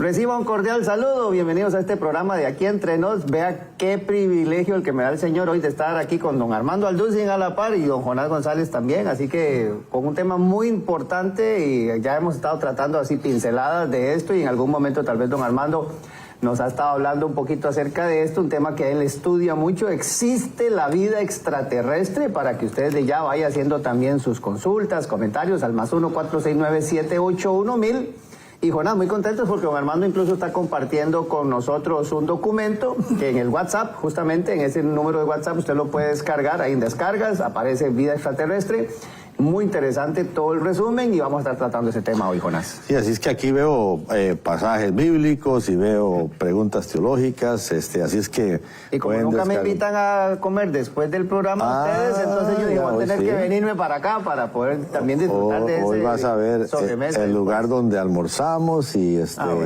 Reciba un cordial saludo, bienvenidos a este programa de Aquí Entre Nos. Vea qué privilegio el que me da el Señor hoy de estar aquí con don Armando Alducin a la par y don Jonás González también, así que con un tema muy importante y ya hemos estado tratando así pinceladas de esto y en algún momento tal vez don Armando nos ha estado hablando un poquito acerca de esto, un tema que él estudia mucho. ¿Existe la vida extraterrestre? Para que ustedes de ya vaya haciendo también sus consultas, comentarios al +1 469-781-1000. Y Jonás, muy contentos porque don Armando incluso está compartiendo con nosotros un documento que en el WhatsApp, justamente en ese número de WhatsApp, usted lo puede descargar, ahí en descargas, aparece vida extraterrestre. Muy interesante todo el resumen y vamos a estar tratando ese tema hoy, Jonás. Sí, así es que aquí veo pasajes bíblicos y veo preguntas teológicas, así es que... Y como nunca me invitan a comer después del programa ustedes, entonces yo dije, voy a tener que venirme para acá para poder también disfrutar de ese hoy vas a ver el lugar donde almorzamos y,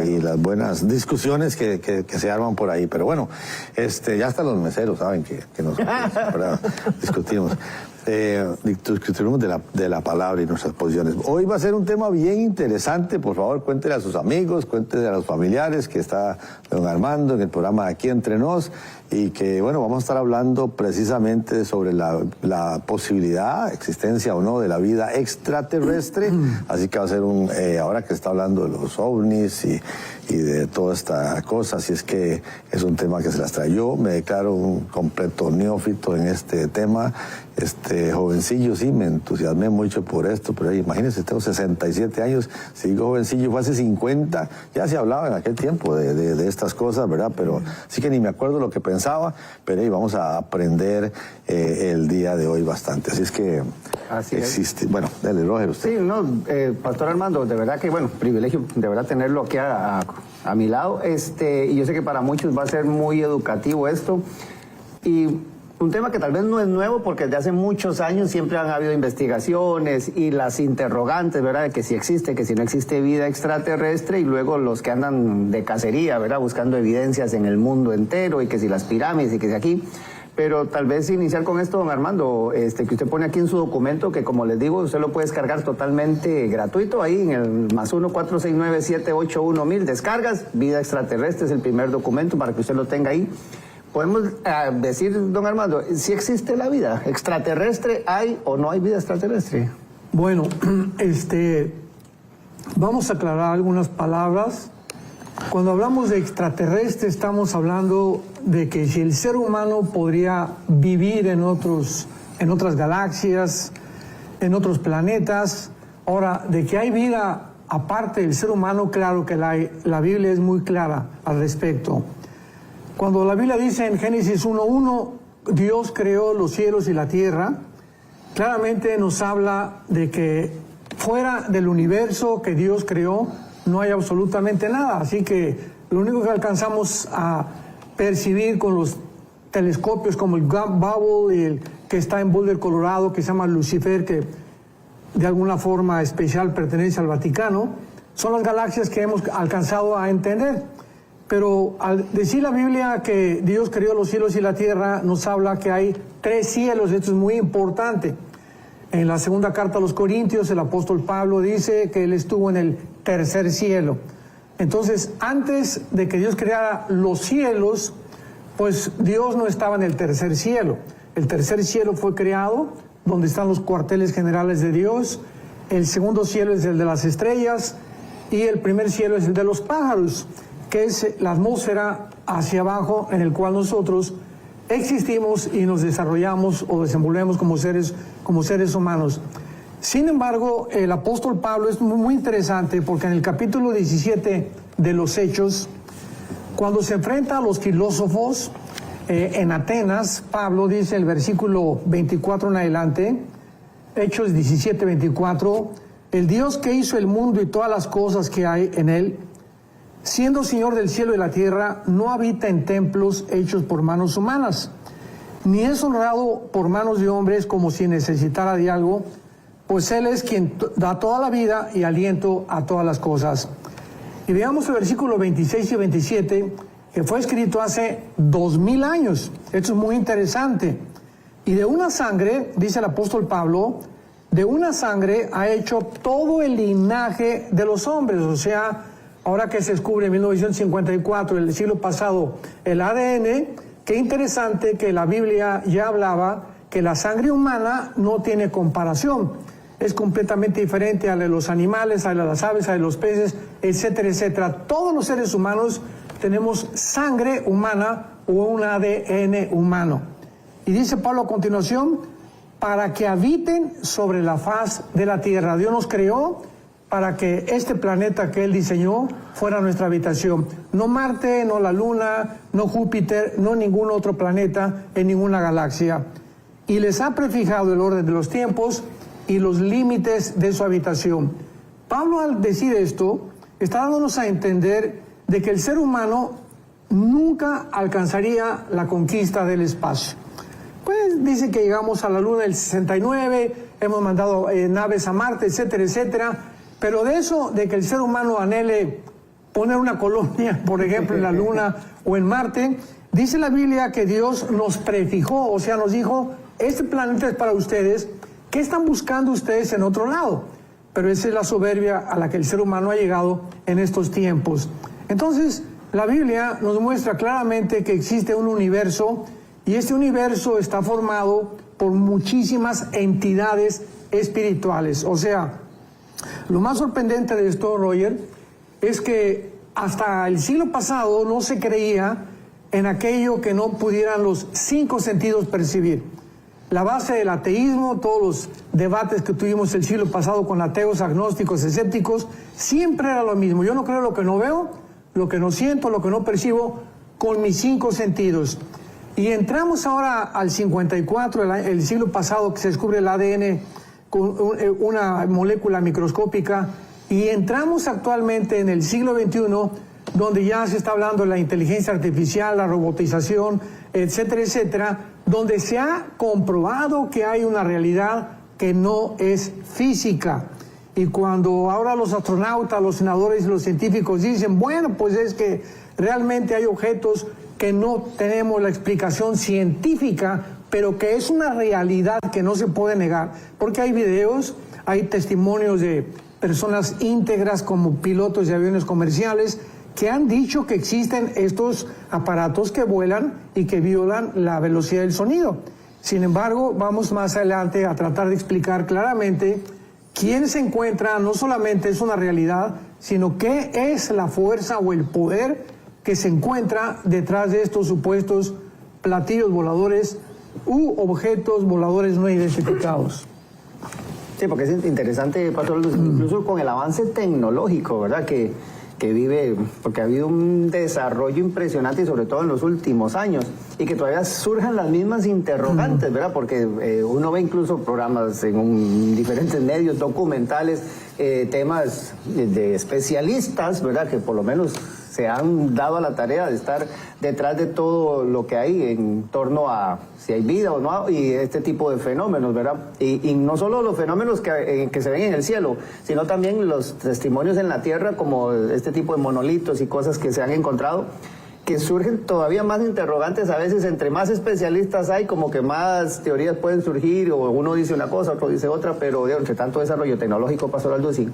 y las buenas discusiones que se arman por ahí. Pero bueno, ya hasta los meseros saben que nosotros discutimos. Discutimos de la palabra y nuestras posiciones. Hoy va a ser un tema bien interesante, por favor cuéntenle a sus amigos, cuéntenle a los familiares que está don Armando en el programa Aquí Entre Nos y que bueno, vamos a estar hablando precisamente sobre la posibilidad, existencia o no de la vida extraterrestre, así que va a ser ahora que está hablando de los ovnis y de toda esta cosa, así es que es un tema que se las trae. Yo me declaro un completo neófito en este tema, jovencillo, sí, me entusiasmé mucho por esto, pero imagínense, tengo 67 años, si digo jovencillo, fue hace 50, ya se hablaba en aquel tiempo de estas cosas, ¿verdad? Pero sí que ni me acuerdo lo que pensaba, pero ahí vamos a aprender el día de hoy bastante, así es que existe. Bueno, dale, Roger, usted. Sí, no, Pastor Armando, de verdad que, bueno, privilegio de verdad tenerlo aquí a mi lado, y yo sé que para muchos va a ser muy educativo esto, y un tema que tal vez no es nuevo porque desde hace muchos años siempre han habido investigaciones y las interrogantes, ¿verdad? De que si existe, que si no existe vida extraterrestre y luego los que andan de cacería, ¿verdad? Buscando evidencias en el mundo entero y que si las pirámides y que si aquí. Pero tal vez iniciar con esto, don Armando, que usted pone aquí en su documento, que como les digo, usted lo puede descargar totalmente gratuito, ahí en el +1 469-781-1000, descargas, vida extraterrestre es el primer documento para que usted lo tenga ahí. Podemos decir, don Armando, si existe la vida extraterrestre, ¿hay o no hay vida extraterrestre? Bueno, vamos a aclarar algunas palabras. Cuando hablamos de extraterrestre estamos hablando de que si el ser humano podría vivir en otras galaxias, en otros planetas. Ahora, de que hay vida aparte del ser humano, claro que la hay. La Biblia es muy clara al respecto. Cuando la Biblia dice en Génesis 1:1, Dios creó los cielos y la tierra, claramente nos habla de que fuera del universo que Dios creó no hay absolutamente nada. Así que lo único que alcanzamos a percibir con los telescopios como el Hubble y el que está en Boulder, Colorado, que se llama Lucifer, que de alguna forma especial pertenece al Vaticano, son las galaxias que hemos alcanzado a entender. Pero al decir la Biblia que Dios creó los cielos y la tierra, nos habla que hay 3 cielos. Esto es muy importante. En la segunda carta a los Corintios, el apóstol Pablo dice que él estuvo en el 3er cielo. Entonces, antes de que Dios creara los cielos, pues Dios no estaba en el 3er cielo. El 3er cielo fue creado, donde están los cuarteles generales de Dios. El segundo cielo es el de las estrellas y el primer cielo es el de los pájaros, que es la atmósfera hacia abajo en el cual nosotros existimos y nos desarrollamos o desenvolvemos como seres humanos. Sin embargo, el apóstol Pablo es muy interesante porque en el capítulo 17 de los Hechos, cuando se enfrenta a los filósofos en Atenas, Pablo dice el versículo 24 en adelante, Hechos 17:24, el Dios que hizo el mundo y todas las cosas que hay en él, siendo Señor del cielo y la tierra, no habita en templos hechos por manos humanas, ni es honrado por manos de hombres como si necesitara de algo, pues Él es quien da toda la vida y aliento a todas las cosas. Y veamos el versículo 26 y 27, que fue escrito hace 2000 años. Esto es muy interesante. Y de una sangre, dice el apóstol Pablo, de una sangre ha hecho todo el linaje de los hombres, o sea, ahora que se descubre en 1954, el siglo pasado, el ADN, qué interesante que la Biblia ya hablaba que la sangre humana no tiene comparación. Es completamente diferente a la de los animales, a la de las aves, a la de los peces, etcétera, etcétera. Todos los seres humanos tenemos sangre humana o un ADN humano. Y dice Pablo a continuación, para que habiten sobre la faz de la tierra. Dios nos creó para que este planeta que Él diseñó fuera nuestra habitación. No Marte, no la Luna, no Júpiter, no ningún otro planeta en ninguna galaxia. Y les ha prefijado el orden de los tiempos y los límites de su habitación. Pablo, al decir esto, está dándonos a entender de que el ser humano nunca alcanzaría la conquista del espacio. Pues dice que llegamos a la Luna en el 69, hemos mandado naves a Marte, etcétera, etcétera, pero de eso, de que el ser humano anhele poner una colonia, por ejemplo, en la Luna o en Marte, dice la Biblia que Dios nos prefijó, o sea, nos dijo, este planeta es para ustedes. ¿Qué están buscando ustedes en otro lado? Pero esa es la soberbia a la que el ser humano ha llegado en estos tiempos. Entonces, la Biblia nos muestra claramente que existe un universo y este universo está formado por muchísimas entidades espirituales. O sea, lo más sorprendente de esto, Roger, es que hasta el siglo pasado no se creía en aquello que no pudieran los 5 sentidos percibir. La base del ateísmo, todos los debates que tuvimos el siglo pasado con ateos, agnósticos, escépticos, siempre era lo mismo. Yo no creo lo que no veo, lo que no siento, lo que no percibo con mis 5 sentidos. Y entramos ahora al 54, el siglo pasado, que se descubre el ADN con una molécula microscópica, y entramos actualmente en el siglo XXI, donde ya se está hablando de la inteligencia artificial, la robotización, etcétera, etcétera, donde se ha comprobado que hay una realidad que no es física. Y cuando ahora los astronautas, los senadores y los científicos dicen, bueno, pues es que realmente hay objetos que no tenemos la explicación científica, pero que es una realidad que no se puede negar, porque hay videos, hay testimonios de personas íntegras como pilotos de aviones comerciales que han dicho que existen estos aparatos que vuelan y que violan la velocidad del sonido. Sin embargo, vamos más adelante a tratar de explicar claramente quién se encuentra, no solamente es una realidad, sino qué es la fuerza o el poder que se encuentra detrás de estos supuestos platillos voladores u objetos voladores no identificados. Sí, porque es interesante, Pastor, incluso con el avance tecnológico, ¿verdad? Que vive, porque ha habido un desarrollo impresionante y sobre todo en los últimos años, y que todavía surjan las mismas interrogantes, ¿verdad? Porque uno ve incluso programas en diferentes medios, documentales, temas de especialistas, ¿verdad? Que por lo menos se han dado a la tarea de estar detrás de todo lo que hay en torno a si hay vida o no, y este tipo de fenómenos, ¿verdad? Y no solo los fenómenos que se ven en el cielo, sino también los testimonios en la tierra, como este tipo de monolitos y cosas que se han encontrado, que surgen todavía más interrogantes. A veces entre más especialistas hay, como que más teorías pueden surgir, o uno dice una cosa, otro dice otra, pero entre tanto desarrollo tecnológico, Pastor Alducin,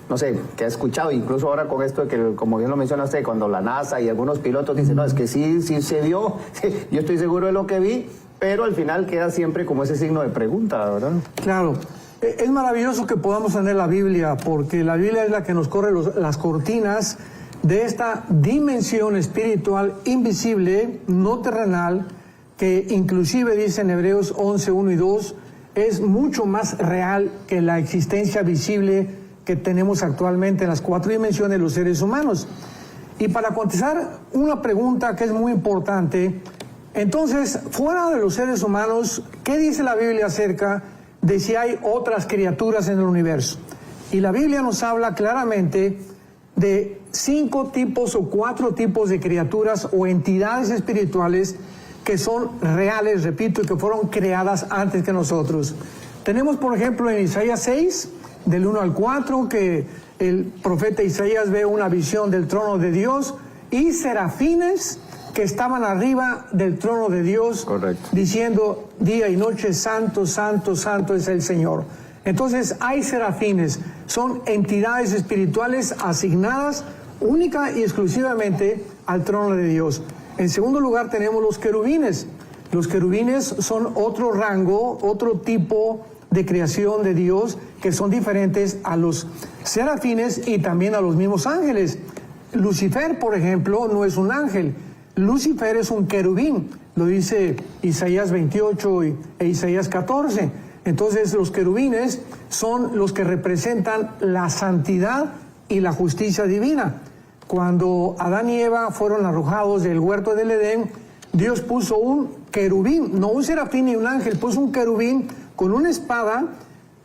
no sé, que ha escuchado, incluso ahora con esto de que, como bien lo menciona usted, cuando la NASA y algunos pilotos dicen, no, es que sí se vio, sí, yo estoy seguro de lo que vi, pero al final queda siempre como ese signo de pregunta, ¿verdad? Claro. Es maravilloso que podamos tener la Biblia, porque la Biblia es la que nos corre las cortinas de esta dimensión espiritual invisible, no terrenal, que inclusive dice en Hebreos 11, 1 y 2, es mucho más real que la existencia visible que tenemos actualmente en las 4 dimensiones de los seres humanos. Y para contestar una pregunta que es muy importante, entonces, fuera de los seres humanos, ¿qué dice la Biblia acerca de si hay otras criaturas en el universo? Y la Biblia nos habla claramente de 5 tipos o 4 tipos de criaturas o entidades espirituales que son reales, repito, y que fueron creadas antes que nosotros. Tenemos, por ejemplo, en Isaías 6, del 1 al 4, que el profeta Isaías ve una visión del trono de Dios y serafines que estaban arriba del trono de Dios. Correcto. Diciendo día y noche, santo, santo, santo es el Señor. Entonces hay serafines, son entidades espirituales asignadas única y exclusivamente al trono de Dios. En segundo lugar tenemos los querubines. Los querubines son otro rango, otro tipo de creación de Dios que son diferentes a los serafines y también a los mismos ángeles. Lucifer, por ejemplo, no es un ángel. Lucifer es un querubín, lo dice Isaías 28 e Isaías 14. Entonces los querubines son los que representan la santidad y la justicia divina. Cuando Adán y Eva fueron arrojados del huerto del Edén, Dios puso un querubín, no un serafín ni un ángel, puso un querubín con una espada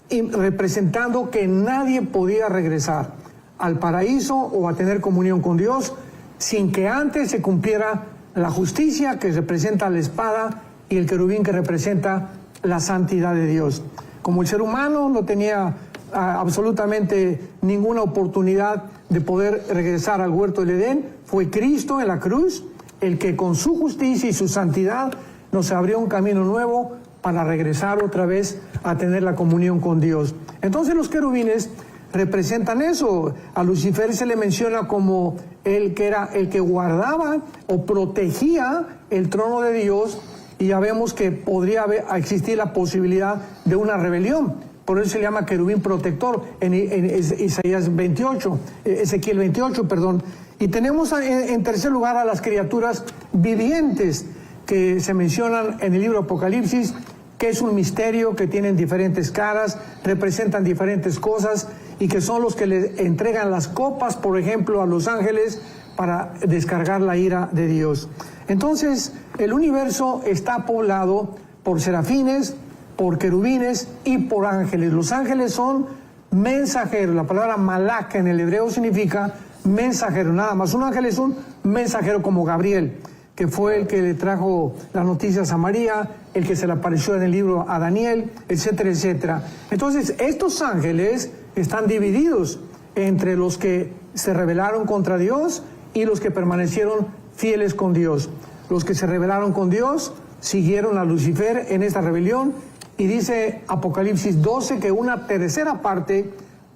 y representando que nadie podía regresar al paraíso o a tener comunión con Dios sin que antes se cumpliera la justicia que representa la espada y el querubín que representa la santidad de Dios. Como el ser humano no tenía absolutamente ninguna oportunidad de poder regresar al huerto del Edén, fue Cristo en la cruz el que con su justicia y su santidad nos abrió un camino nuevo para regresar otra vez a tener la comunión con Dios. Entonces los querubines representan eso. A Lucifer se le menciona como el que era el que guardaba o protegía el trono de Dios, y ya vemos que podría existir la posibilidad de una rebelión. Por eso se le llama querubín protector en Isaías 28, Ezequiel 28, perdón. Y tenemos en tercer lugar a las criaturas vivientes que se mencionan en el libro Apocalipsis, que es un misterio, que tienen diferentes caras, representan diferentes cosas y que son los que le entregan las copas, por ejemplo, a los ángeles para descargar la ira de Dios. Entonces, el universo está poblado por serafines, por querubines y por ángeles. Los ángeles son mensajeros. La palabra malak en el hebreo significa mensajero, nada más. Un ángel es un mensajero como Gabriel, que fue el que le trajo las noticias a María, el que se le apareció en el libro a Daniel, etcétera, etcétera. Entonces, estos ángeles están divididos entre los que se rebelaron contra Dios y los que permanecieron fieles con Dios. Los que se rebelaron con Dios siguieron a Lucifer en esta rebelión, y dice Apocalipsis 12 que una tercera parte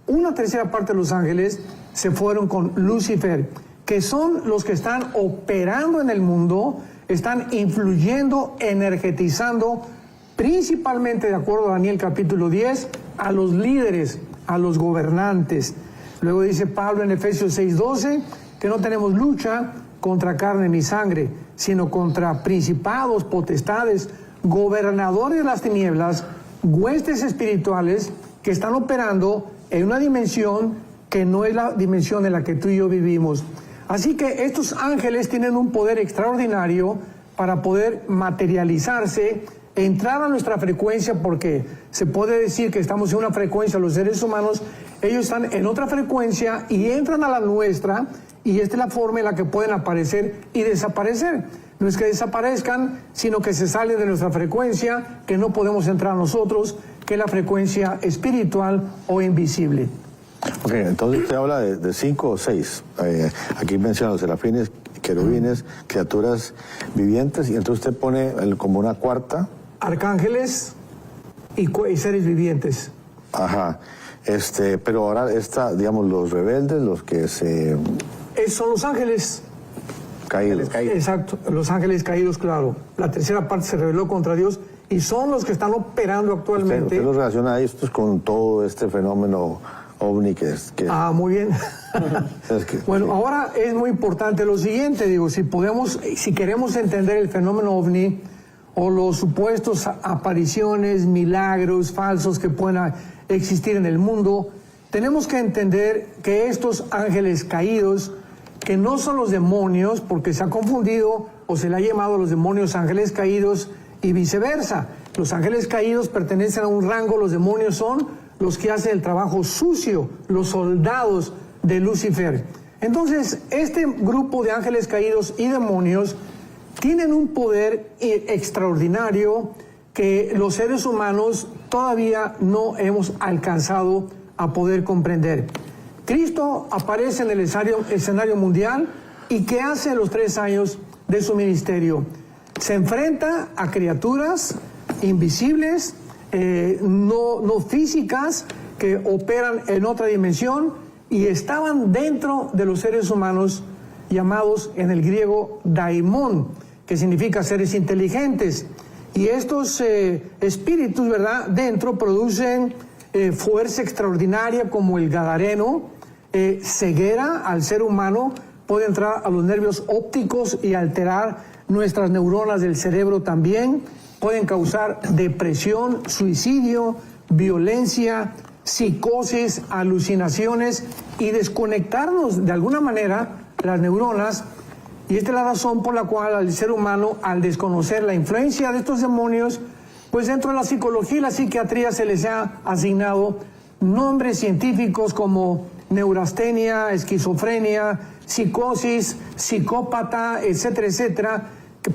de los ángeles se fueron con Lucifer, que son los que están operando en el mundo, están influyendo, energetizando, principalmente, de acuerdo a Daniel capítulo 10, a los líderes, a los gobernantes. Luego dice Pablo en Efesios 6:12 que no tenemos lucha contra carne ni sangre, sino contra principados, potestades, gobernadores de las tinieblas, huestes espirituales que están operando en una dimensión que no es la dimensión en la que tú y yo vivimos. Así que estos ángeles tienen un poder extraordinario para poder materializarse, entrar a nuestra frecuencia, porque se puede decir que estamos en una frecuencia, los seres humanos, ellos están en otra frecuencia y entran a la nuestra, y esta es la forma en la que pueden aparecer y desaparecer. No es que desaparezcan, sino que se salen de nuestra frecuencia, que no podemos entrar nosotros, que es la frecuencia espiritual o invisible. Ok, entonces usted habla de 5 o 6. Aquí menciona los serafines, querubines, criaturas vivientes, y entonces usted pone como una cuarta. Arcángeles y seres vivientes. Ajá. Pero ahora digamos, los rebeldes, los que se... Son los ángeles caídos. Exacto, los ángeles caídos, claro. La tercera parte se rebeló contra Dios y son los que están operando actualmente. Usted lo relaciona a estos con todo este fenómeno ovni que es... muy bien. Bueno, sí. Ahora es muy importante lo siguiente, digo, si queremos entender el fenómeno ovni o los supuestos apariciones, milagros falsos que puedan existir en el mundo, tenemos que entender que estos ángeles caídos, que no son los demonios, porque se ha confundido o se le ha llamado a los demonios ángeles caídos y viceversa. Los ángeles caídos pertenecen a un rango, los demonios son los que hacen el trabajo sucio, los soldados de Lucifer. Entonces, este grupo de ángeles caídos y demonios tienen un poder extraordinario que los seres humanos todavía no hemos alcanzado a poder comprender. Cristo aparece en el escenario mundial, y ¿qué hace en los 3 años de su ministerio? Se enfrenta a criaturas invisibles, no físicas, que operan en otra dimensión y estaban dentro de los seres humanos, llamados en el griego daimon, que significa seres inteligentes. Y estos espíritus, ¿verdad?, dentro producen fuerza extraordinaria como el gadareno, ceguera al ser humano, puede entrar a los nervios ópticos y alterar nuestras neuronas del cerebro también, pueden causar depresión, suicidio, violencia, psicosis, alucinaciones y desconectarnos de alguna manera las neuronas. Y esta es la razón por la cual al ser humano, al desconocer la influencia de estos demonios, pues dentro de la psicología y la psiquiatría se les ha asignado nombres científicos como neurastenia, esquizofrenia, psicosis, psicópata, etcétera, etcétera,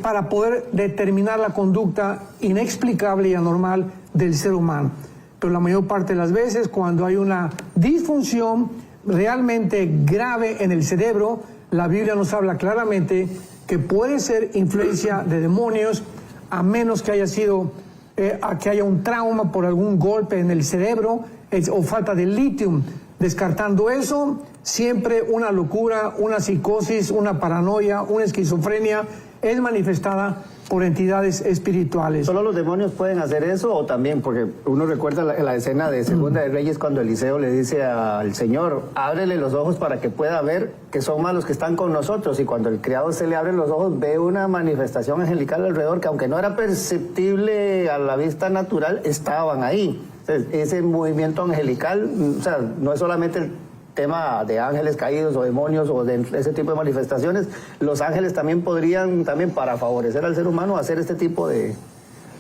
para poder determinar la conducta inexplicable y anormal del ser humano. Pero la mayor parte de las veces, cuando hay una disfunción realmente grave en el cerebro, la Biblia nos habla claramente que puede ser influencia de demonios, a menos que haya sido, que haya un trauma por algún golpe en el cerebro o falta de litio. Descartando eso, siempre una locura, una psicosis, una paranoia, una esquizofrenia es manifestada por entidades espirituales. ¿Solo los demonios pueden hacer eso o también? Porque uno recuerda la escena de Segunda de Reyes cuando Eliseo le dice al Señor, ábrele los ojos para que pueda ver que son más los que están con nosotros. Y cuando el criado se le abre los ojos, ve una manifestación angelical alrededor que, aunque no era perceptible a la vista natural, estaban ahí. Entonces, ese movimiento angelical, o sea, no es solamente el tema de ángeles caídos o demonios o de ese tipo de manifestaciones, los ángeles también podrían, para favorecer al ser humano, hacer este tipo de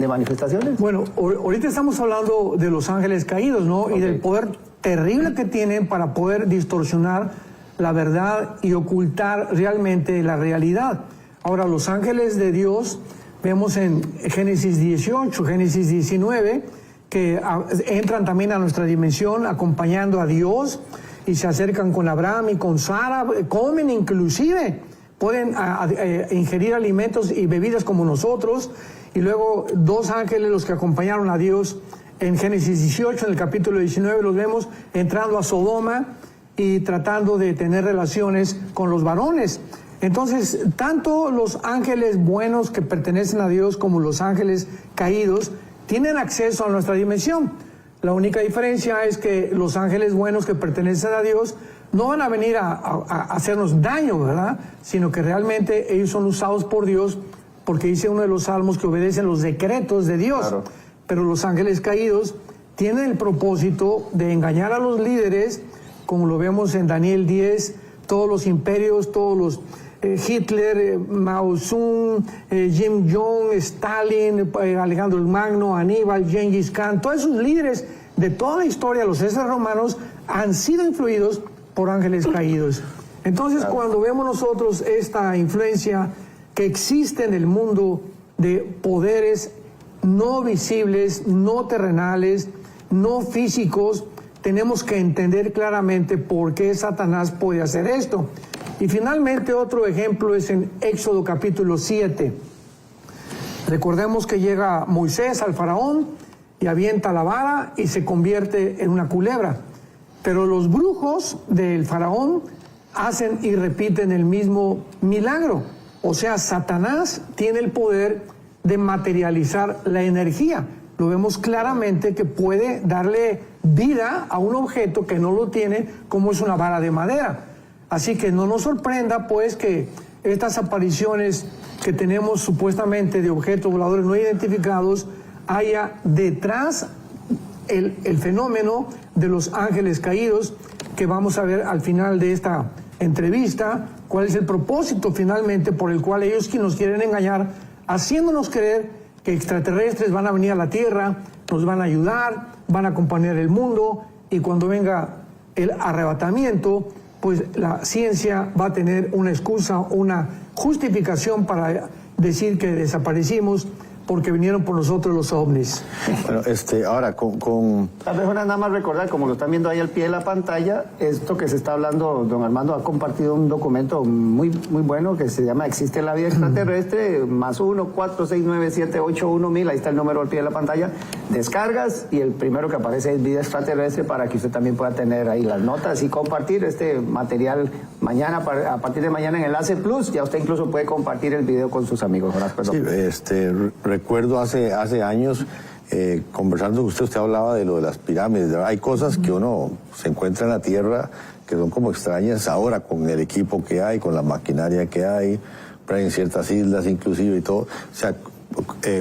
manifestaciones. Bueno, ahorita estamos hablando de los ángeles caídos, ¿no? Okay. Y del poder terrible que tienen para poder distorsionar la verdad y ocultar realmente la realidad. Ahora, los ángeles de Dios, vemos en Génesis 18, Génesis 19, que entran también a nuestra dimensión acompañando a Dios y se acercan con Abraham y con Sara, comen inclusive, pueden ingerir alimentos y bebidas como nosotros. Y luego dos ángeles, los que acompañaron a Dios en Génesis 18, en el capítulo 19, los vemos entrando a Sodoma y tratando de tener relaciones con los varones. Entonces, tanto los ángeles buenos que pertenecen a Dios como los ángeles caídos tienen acceso a nuestra dimensión. La única diferencia es que los ángeles buenos que pertenecen a Dios no van a venir a hacernos daño, ¿verdad? Sino que realmente ellos son usados por Dios, porque dice uno de los salmos que obedecen los decretos de Dios. Claro. Pero los ángeles caídos tienen el propósito de engañar a los líderes, como lo vemos en Daniel 10, todos los imperios, todos los Hitler, Mao Zedong, Kim Jong, Stalin, Alejandro el Magno, Aníbal, Gengis Khan, todos esos líderes de toda la historia, los césares romanos, han sido influidos por ángeles caídos. Entonces, claro, cuando vemos nosotros esta influencia que existe en el mundo de poderes no visibles, no terrenales, no físicos, tenemos que entender claramente por qué Satanás puede hacer esto. Y finalmente otro ejemplo es en Éxodo capítulo 7. Recordemos que llega Moisés al faraón y avienta la vara y se convierte en una culebra. Pero los brujos del faraón hacen y repiten el mismo milagro. O sea, Satanás tiene el poder de materializar la energía. Lo vemos claramente que puede darle vida a un objeto que no lo tiene, como es una vara de madera. Así que no nos sorprenda, pues, que estas apariciones que tenemos supuestamente de objetos voladores no identificados, haya detrás el fenómeno de los ángeles caídos, que vamos a ver al final de esta entrevista, cuál es el propósito finalmente por el cual ellos nos quieren engañar, haciéndonos creer que extraterrestres van a venir a la Tierra, nos van a ayudar, van a acompañar el mundo, y cuando venga el arrebatamiento, pues la ciencia va a tener una excusa, una justificación para decir que desaparecimos porque vinieron por nosotros los ovnis. Bueno, ahora con... Tal vez nada más recordar, como lo están viendo ahí al pie de la pantalla, esto que se está hablando, don Armando ha compartido un documento muy bueno que se llama Existe la vida extraterrestre, +1 469-781-1000, ahí está el número al pie de la pantalla, descargas y el primero que aparece es vida extraterrestre para que usted también pueda tener ahí las notas y compartir este material mañana, a partir de mañana en Enlace Plus, ya usted incluso puede compartir el video con sus amigos. Sí, recuerdo hace años conversando con usted hablaba de lo de las pirámides. Hay cosas que uno se encuentra en la Tierra que son como extrañas ahora con el equipo que hay, con la maquinaria que hay, en ciertas islas inclusive y todo. O sea,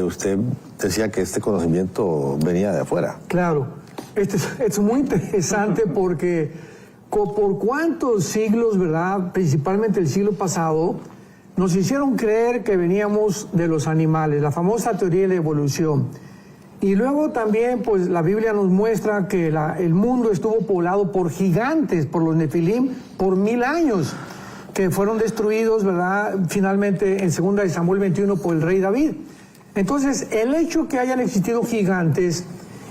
usted decía que este conocimiento venía de afuera. Claro, es muy interesante porque por cuántos siglos, ¿verdad? Principalmente el siglo pasado, nos hicieron creer que veníamos de los animales, la famosa teoría de la evolución. Y luego también, pues la Biblia nos muestra que el mundo estuvo poblado por gigantes, por los Nefilim, por 1000 años, que fueron destruidos, ¿verdad? Finalmente en 2 de Samuel 21 por el rey David. Entonces, el hecho que hayan existido gigantes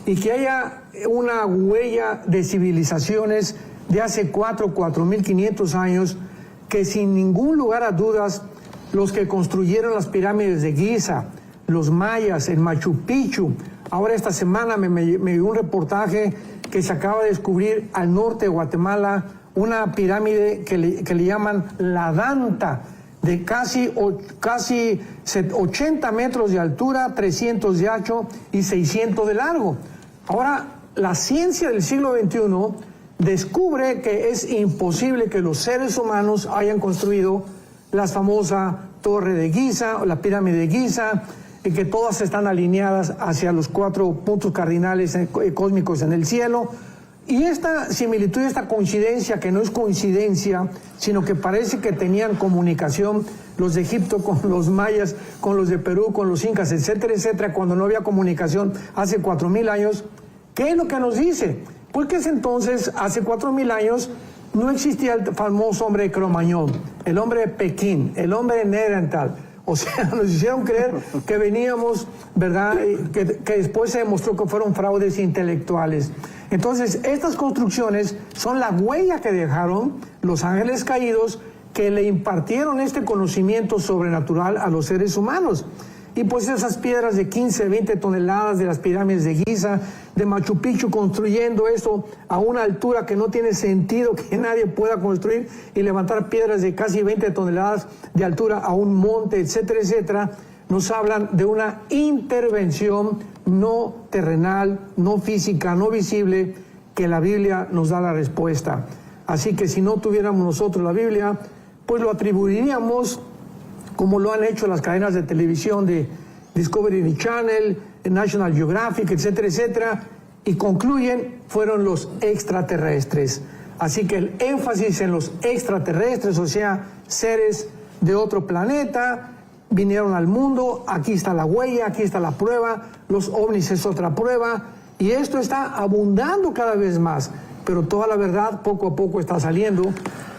y que haya una huella de civilizaciones de hace 4.500 años, que sin ningún lugar a dudas, los que construyeron las pirámides de Giza, los mayas, el Machu Picchu. Ahora esta semana me dio un reportaje que se acaba de descubrir al norte de Guatemala una pirámide que le llaman la Danta, de casi 80 metros de altura, 300 de ancho y 600 de largo. Ahora, la ciencia del siglo XXI descubre que es imposible que los seres humanos hayan construido la famosa Torre de Giza, o la Pirámide de Giza, y que todas están alineadas hacia los 4 puntos cardinales cósmicos en el cielo. Y esta similitud, esta coincidencia, que no es coincidencia, sino que parece que tenían comunicación los de Egipto con los mayas, con los de Perú, con los incas, etcétera, etcétera, cuando no había comunicación hace 4000 años. ¿Qué es lo que nos dice? Pues que entonces, hace 4000 años, no existía el famoso hombre de Cro-Magnon, el hombre de Pekín, el hombre de Neandertal. O sea, nos hicieron creer que veníamos, ¿verdad? Que después se demostró que fueron fraudes intelectuales. Entonces, estas construcciones son la huella que dejaron los ángeles caídos, que le impartieron este conocimiento sobrenatural a los seres humanos. Y pues esas piedras de 15, 20 toneladas de las pirámides de Giza, de Machu Picchu, construyendo esto a una altura que no tiene sentido que nadie pueda construir, y levantar piedras de casi 20 toneladas de altura a un monte, etcétera, etcétera, nos hablan de una intervención no terrenal, no física, no visible, que la Biblia nos da la respuesta. Así que si no tuviéramos nosotros la Biblia, pues lo atribuiríamos, como lo han hecho las cadenas de televisión de Discovery Channel, National Geographic, etcétera, etcétera, y concluyen, fueron los extraterrestres. Así que el énfasis en los extraterrestres, o sea, seres de otro planeta, vinieron al mundo, aquí está la huella, aquí está la prueba, los ovnis es otra prueba, y esto está abundando cada vez más, pero toda la verdad poco a poco está saliendo,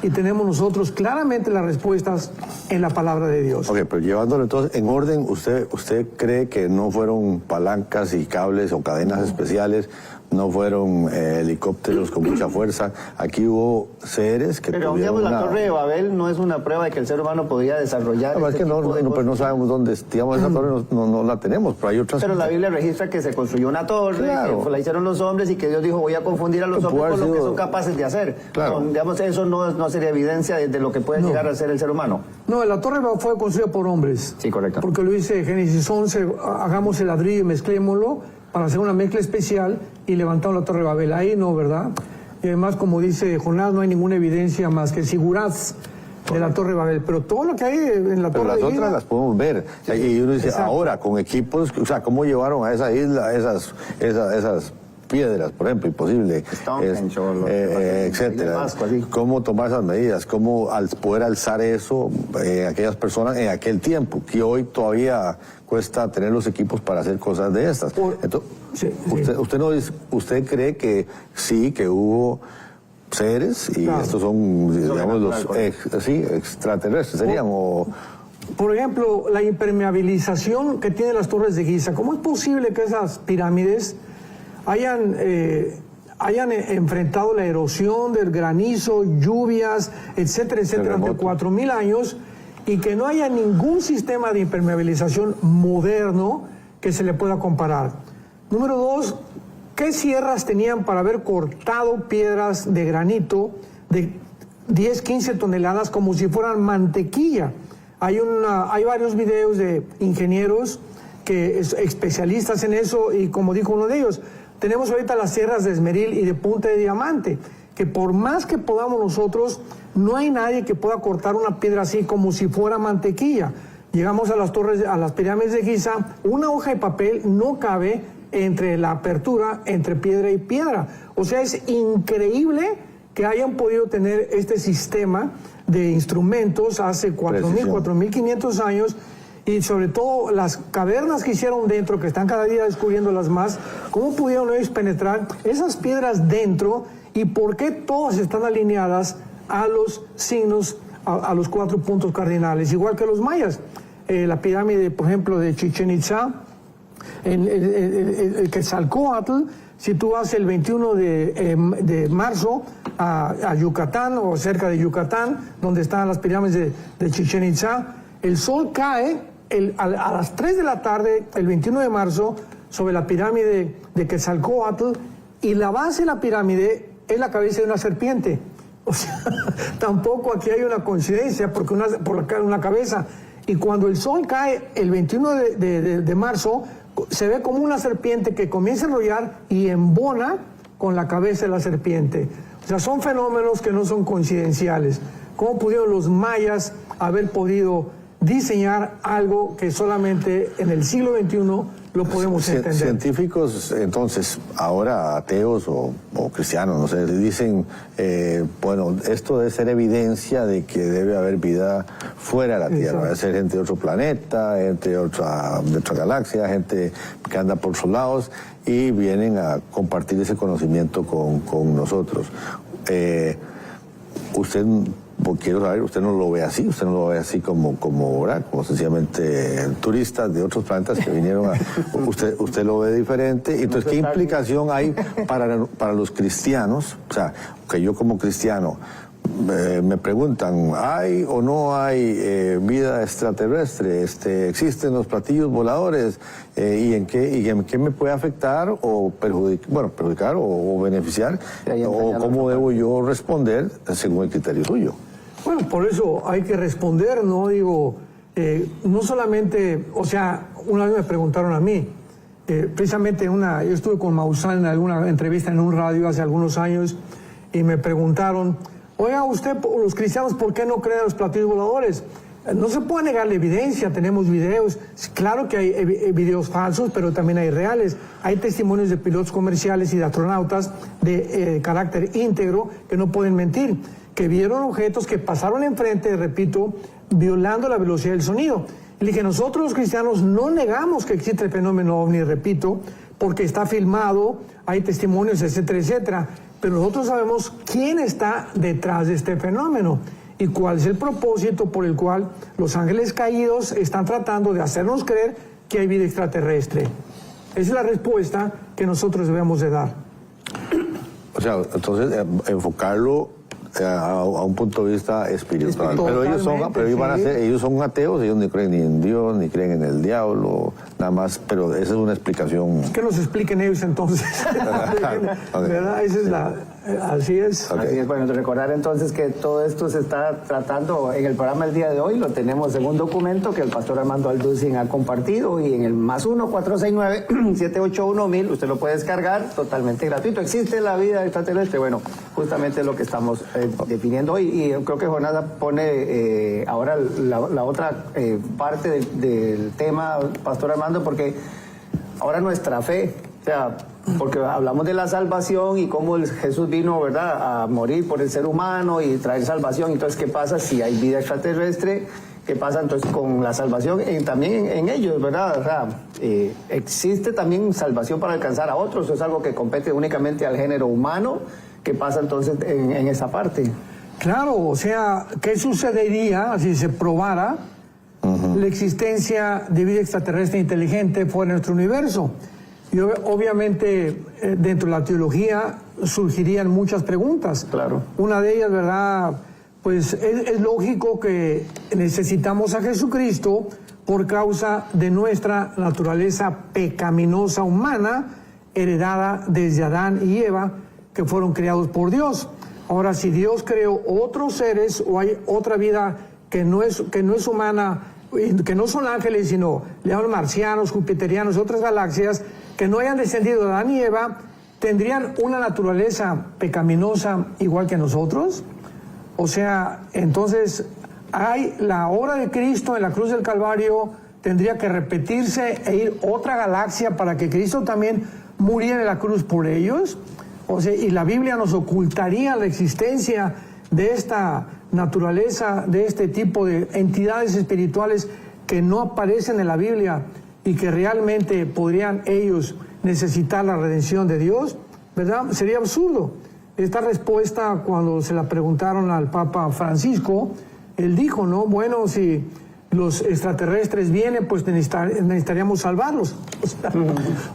y tenemos nosotros claramente las respuestas en la palabra de Dios. Ok, pero llevándolo entonces en orden, ¿usted cree que no fueron palancas y cables o cadenas especiales, no fueron helicópteros con mucha fuerza? Aquí hubo seres que pero digamos, la Torre de Babel no es una prueba de que el ser humano podía desarrollar. No, es que pero no sabemos dónde, digamos, esa torre no la tenemos, pero hay otras. Pero la Biblia registra que se construyó una torre, claro, que la hicieron los hombres, y que Dios dijo, voy a confundir a los hombres con lo que son capaces de hacer. Claro. Digamos, eso no sería evidencia de lo que puede llegar a ser el ser humano. No, la torre fue construida por hombres. Sí, correcto. Porque lo dice Génesis 11, hagamos el ladrillo y mezclémoslo para hacer una mezcla especial, y levantamos la Torre de Babel. Ahí no, ¿verdad? Y además, como dice Jonás, no hay ninguna evidencia más que siguraz de la Torre de Babel. Pero todo lo que hay en la Torre de Babel. Pero las otras las podemos ver. Sí, y uno dice, exacto, ahora, con equipos, o sea, ¿cómo llevaron a esa isla esas piedras, por ejemplo? Imposible. Etcétera. ¿Cómo tomar esas medidas? ¿Cómo poder alzar eso aquellas personas en aquel tiempo? Que hoy todavía cuesta tener los equipos para hacer cosas de estas. Entonces, usted cree que sí, que hubo seres, y claro, estos son, digamos, los extraterrestres serían, por ejemplo, la impermeabilización que tienen las torres de Giza. ¿Cómo es posible que esas pirámides hayan enfrentado la erosión del granizo, lluvias, etcétera, etcétera, durante 4.000 años y que no haya ningún sistema de impermeabilización moderno que se le pueda comparar? Número 2, ¿qué sierras tenían para haber cortado piedras de granito de 10, 15 toneladas como si fueran mantequilla? Hay varios videos de ingenieros especialistas en eso y como dijo uno de ellos, tenemos ahorita las sierras de Esmeril y de Punta de Diamante, que por más que podamos nosotros, no hay nadie que pueda cortar una piedra así como si fuera mantequilla. Llegamos a las pirámides de Giza, una hoja de papel no cabe entre la apertura, entre piedra y piedra. O sea, es increíble que hayan podido tener este sistema de instrumentos hace 4.000, 4.500 años, y sobre todo las cavernas que hicieron dentro, que están cada día descubriéndolas más, ¿cómo pudieron ellos penetrar esas piedras dentro y por qué todas están alineadas a los signos, a los 4 puntos cardinales, igual que los mayas? La pirámide, por ejemplo, de Chichén Itzá, el Quetzalcóatl, si tú vas el 21 de marzo a Yucatán o cerca de Yucatán, donde están las pirámides de Chichén Itzá, el sol cae a las 3 de la tarde, el 21 de marzo, sobre la pirámide de Quetzalcóatl, y la base de la pirámide es la cabeza de una serpiente. O sea, tampoco aquí hay una coincidencia, porque por una cabeza. Y cuando el sol cae el 21 de marzo, se ve como una serpiente que comienza a enrollar y embona con la cabeza de la serpiente. O sea, son fenómenos que no son coincidenciales. ¿Cómo pudieron los mayas haber podido diseñar algo que solamente en el siglo XXI lo podemos entender? Científicos, entonces, ahora ateos o cristianos, no sé, dicen, bueno, esto debe ser evidencia de que debe haber vida fuera de la Tierra, debe ser gente de otro planeta, gente de otra galaxia, gente que anda por sus lados y vienen a compartir ese conocimiento con nosotros. Usted, quiero saber, usted no lo ve así, usted no lo ve así como sencillamente turistas de otros planetas que vinieron a... usted lo ve diferente. Entonces, ¿qué implicación hay para los cristianos? O sea, que yo como cristiano me preguntan, ¿hay o no hay vida extraterrestre? ¿Existen los platillos voladores? ¿Y en qué me puede afectar o perjudicar o beneficiar? ¿O cómo debo yo responder según el criterio suyo? Bueno, por eso hay que responder, ¿no? Digo, no solamente, o sea, una vez me preguntaron a mí, precisamente yo estuve con Maussan en alguna entrevista en un radio hace algunos años y me preguntaron, oiga, usted, los cristianos, ¿por qué no creen los platillos voladores? No se puede negar la evidencia, tenemos videos, claro que hay videos falsos, pero también hay reales. Hay testimonios de pilotos comerciales y de astronautas de carácter íntegro que no pueden mentir, que vieron objetos que pasaron enfrente, repito, violando la velocidad del sonido. Y le dije, nosotros los cristianos no negamos que existe el fenómeno OVNI, repito, porque está filmado, hay testimonios, etcétera, etcétera, pero nosotros sabemos quién está detrás de este fenómeno y cuál es el propósito por el cual los ángeles caídos están tratando de hacernos creer que hay vida extraterrestre. Esa es la respuesta que nosotros debemos de dar. O sea, entonces enfocarlo a un punto de vista espiritual. Pero ellos son ateos, ellos no creen ni en Dios, ni creen en el diablo, nada más, pero esa es una explicación. Que nos expliquen ellos entonces. ¿Verdad? Esa es así es. Okay. Así es, bueno, recordar entonces que todo esto se está tratando en el programa el día de hoy, lo tenemos en un documento que el pastor Armando Alducin ha compartido y en el +1 469 781 usted lo puede descargar totalmente gratuito. ¿Existe la vida extraterrestre? Bueno, justamente lo que estamos definiendo hoy, y creo que Jonás pone ahora la otra parte del tema, pastor Armando, porque ahora nuestra fe, o sea, porque hablamos de la salvación y cómo Jesús vino, ¿verdad?, a morir por el ser humano y traer salvación. Entonces, ¿qué pasa si hay vida extraterrestre? ¿Qué pasa entonces con la salvación? También en ellos, ¿verdad? O sea, existe también salvación para alcanzar a otros, es algo que compete únicamente al género humano. ¿Qué pasa entonces en esa parte? Claro, o sea, ¿qué sucedería si se probara la existencia de vida extraterrestre inteligente fuera de nuestro universo. Y obviamente dentro de la teología surgirían muchas preguntas. Claro. Una de ellas, ¿verdad? Pues es lógico que necesitamos a Jesucristo por causa de nuestra naturaleza pecaminosa humana, heredada desde Adán y Eva, que fueron creados por Dios. Ahora, si Dios creó otros seres o hay otra vida que no es humana, que no son ángeles, sino le llaman marcianos, jupiterianos, otras galaxias, que no hayan descendido de Adán y Eva, ¿tendrían una naturaleza pecaminosa igual que nosotros? O sea, entonces, hay la obra de Cristo en la cruz del Calvario, tendría que repetirse e ir otra galaxia para que Cristo también muriera en la cruz por ellos. O sea, y la Biblia nos ocultaría la existencia de esta naturaleza, de este tipo de entidades espirituales que no aparecen en la Biblia y que realmente podrían ellos necesitar la redención de Dios, ¿verdad? Sería absurdo. Esta respuesta, cuando se la preguntaron al Papa Francisco, él dijo, ¿no? Bueno, si los extraterrestres vienen, pues necesitaríamos salvarlos.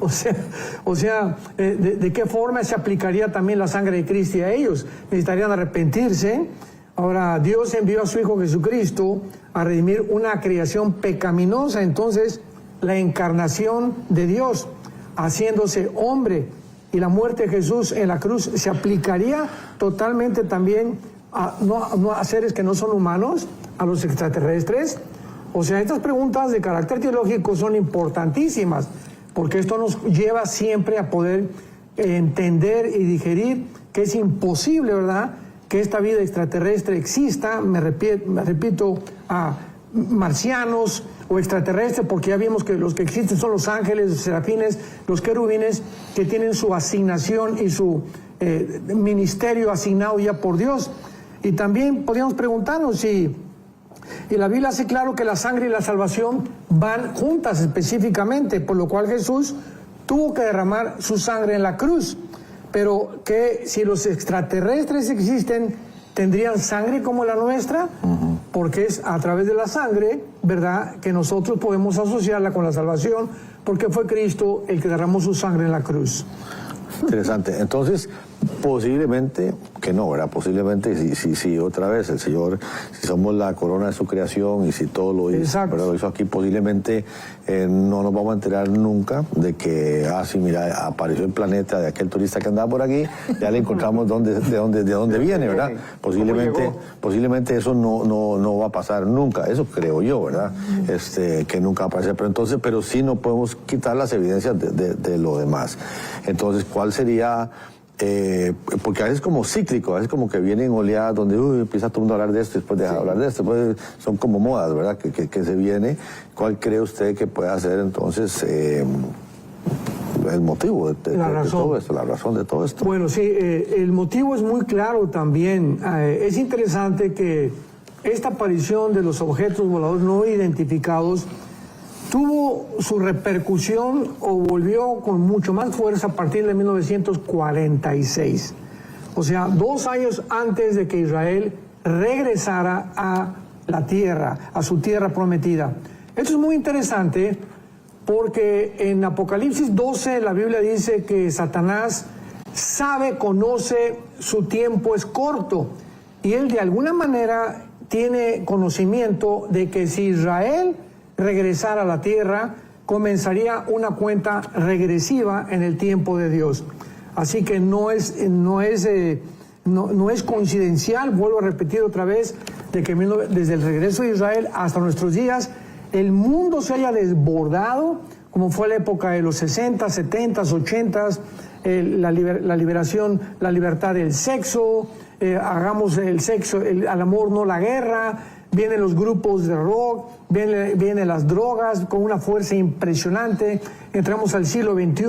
O sea, ¿de qué forma se aplicaría también la sangre de Cristo a ellos? Necesitarían arrepentirse. Ahora, Dios envió a su Hijo Jesucristo a redimir una creación pecaminosa. Entonces, la encarnación de Dios, haciéndose hombre, y la muerte de Jesús en la cruz, ¿se aplicaría totalmente también a seres que no son humanos, a los extraterrestres? O sea, estas preguntas de carácter teológico son importantísimas, porque esto nos lleva siempre a poder entender y digerir que es imposible, ¿verdad?, que esta vida extraterrestre exista, me repito, a marcianos o extraterrestres, porque ya vimos que los que existen son los ángeles, los serafines, los querubines, que tienen su asignación y su ministerio asignado ya por Dios. Y también podríamos preguntarnos si, y la Biblia hace claro que la sangre y la salvación van juntas específicamente, por lo cual Jesús tuvo que derramar su sangre en la cruz. Pero que si los extraterrestres existen, ¿tendrían sangre como la nuestra? Porque es a través de la sangre, ¿verdad?, que nosotros podemos asociarla con la salvación, porque fue Cristo el que derramó su sangre en la cruz. Interesante. Entonces, posiblemente, que no, ¿verdad? Posiblemente, si otra vez el Señor, si somos la corona de su creación y si todo lo hizo, pero lo hizo aquí, posiblemente no nos vamos a enterar nunca de que, sí, mira, apareció el planeta de aquel turista que andaba por aquí, ya le encontramos de dónde viene, ¿verdad? Posiblemente eso no va a pasar nunca, eso creo yo, ¿verdad? Que nunca va a pasar, pero sí no podemos quitar las evidencias de lo demás. Entonces, ¿cuál sería? Porque a veces es como cíclico, a veces como que vienen oleadas donde empieza todo el mundo a hablar de esto y después deja de hablar de esto, pues son como modas, ¿verdad? Que se viene. ¿Cuál cree usted que pueda ser entonces el motivo de todo esto, la razón de todo esto? Bueno, sí, el motivo es muy claro también. Es interesante que esta aparición de los objetos voladores no identificados tuvo su repercusión o volvió con mucho más fuerza a partir de 1946. O sea, 2 años antes de que Israel regresara a la tierra, a su tierra prometida. Esto es muy interesante porque en Apocalipsis 12 la Biblia dice que Satanás conoce, su tiempo es corto y él de alguna manera tiene conocimiento de que si Israel regresar a la tierra, comenzaría una cuenta regresiva en el tiempo de Dios. Así que no es coincidencial, vuelvo a repetir otra vez, de que desde el regreso de Israel hasta nuestros días, el mundo se haya desbordado, como fue la época de los 60, 70, 80, la liberación, la libertad del sexo, hagamos el sexo, al amor, no la guerra. Vienen los grupos de rock, vienen las drogas con una fuerza impresionante. Entramos al siglo XXI,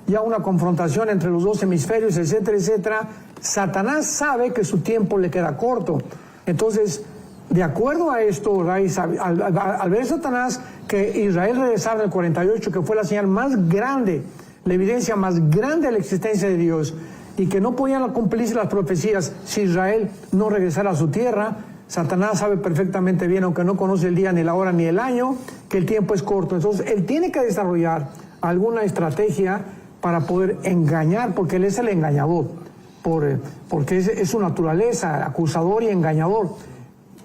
ya una confrontación entre los 2 hemisferios, etcétera, etcétera. Satanás sabe que su tiempo le queda corto. Entonces, de acuerdo a esto, al ver Satanás que Israel regresara en el 48, que fue la señal más grande, la evidencia más grande de la existencia de Dios, y que no podían cumplirse las profecías si Israel no regresara a su tierra, Satanás sabe perfectamente bien, aunque no conoce el día, ni la hora, ni el año, que el tiempo es corto. Entonces, él tiene que desarrollar alguna estrategia para poder engañar, porque él es el engañador, porque es su naturaleza, acusador y engañador.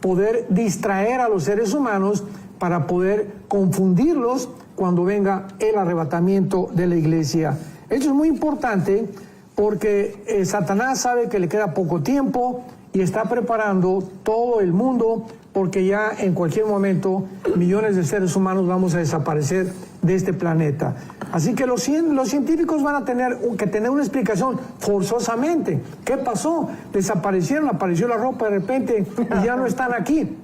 Poder distraer a los seres humanos para poder confundirlos cuando venga el arrebatamiento de la iglesia. Esto es muy importante porque Satanás sabe que le queda poco tiempo y está preparando todo el mundo, porque ya en cualquier momento millones de seres humanos vamos a desaparecer de este planeta. Así que los científicos van a tener que tener una explicación forzosamente. ¿Qué pasó? Desaparecieron, apareció la ropa de repente y ya no están aquí,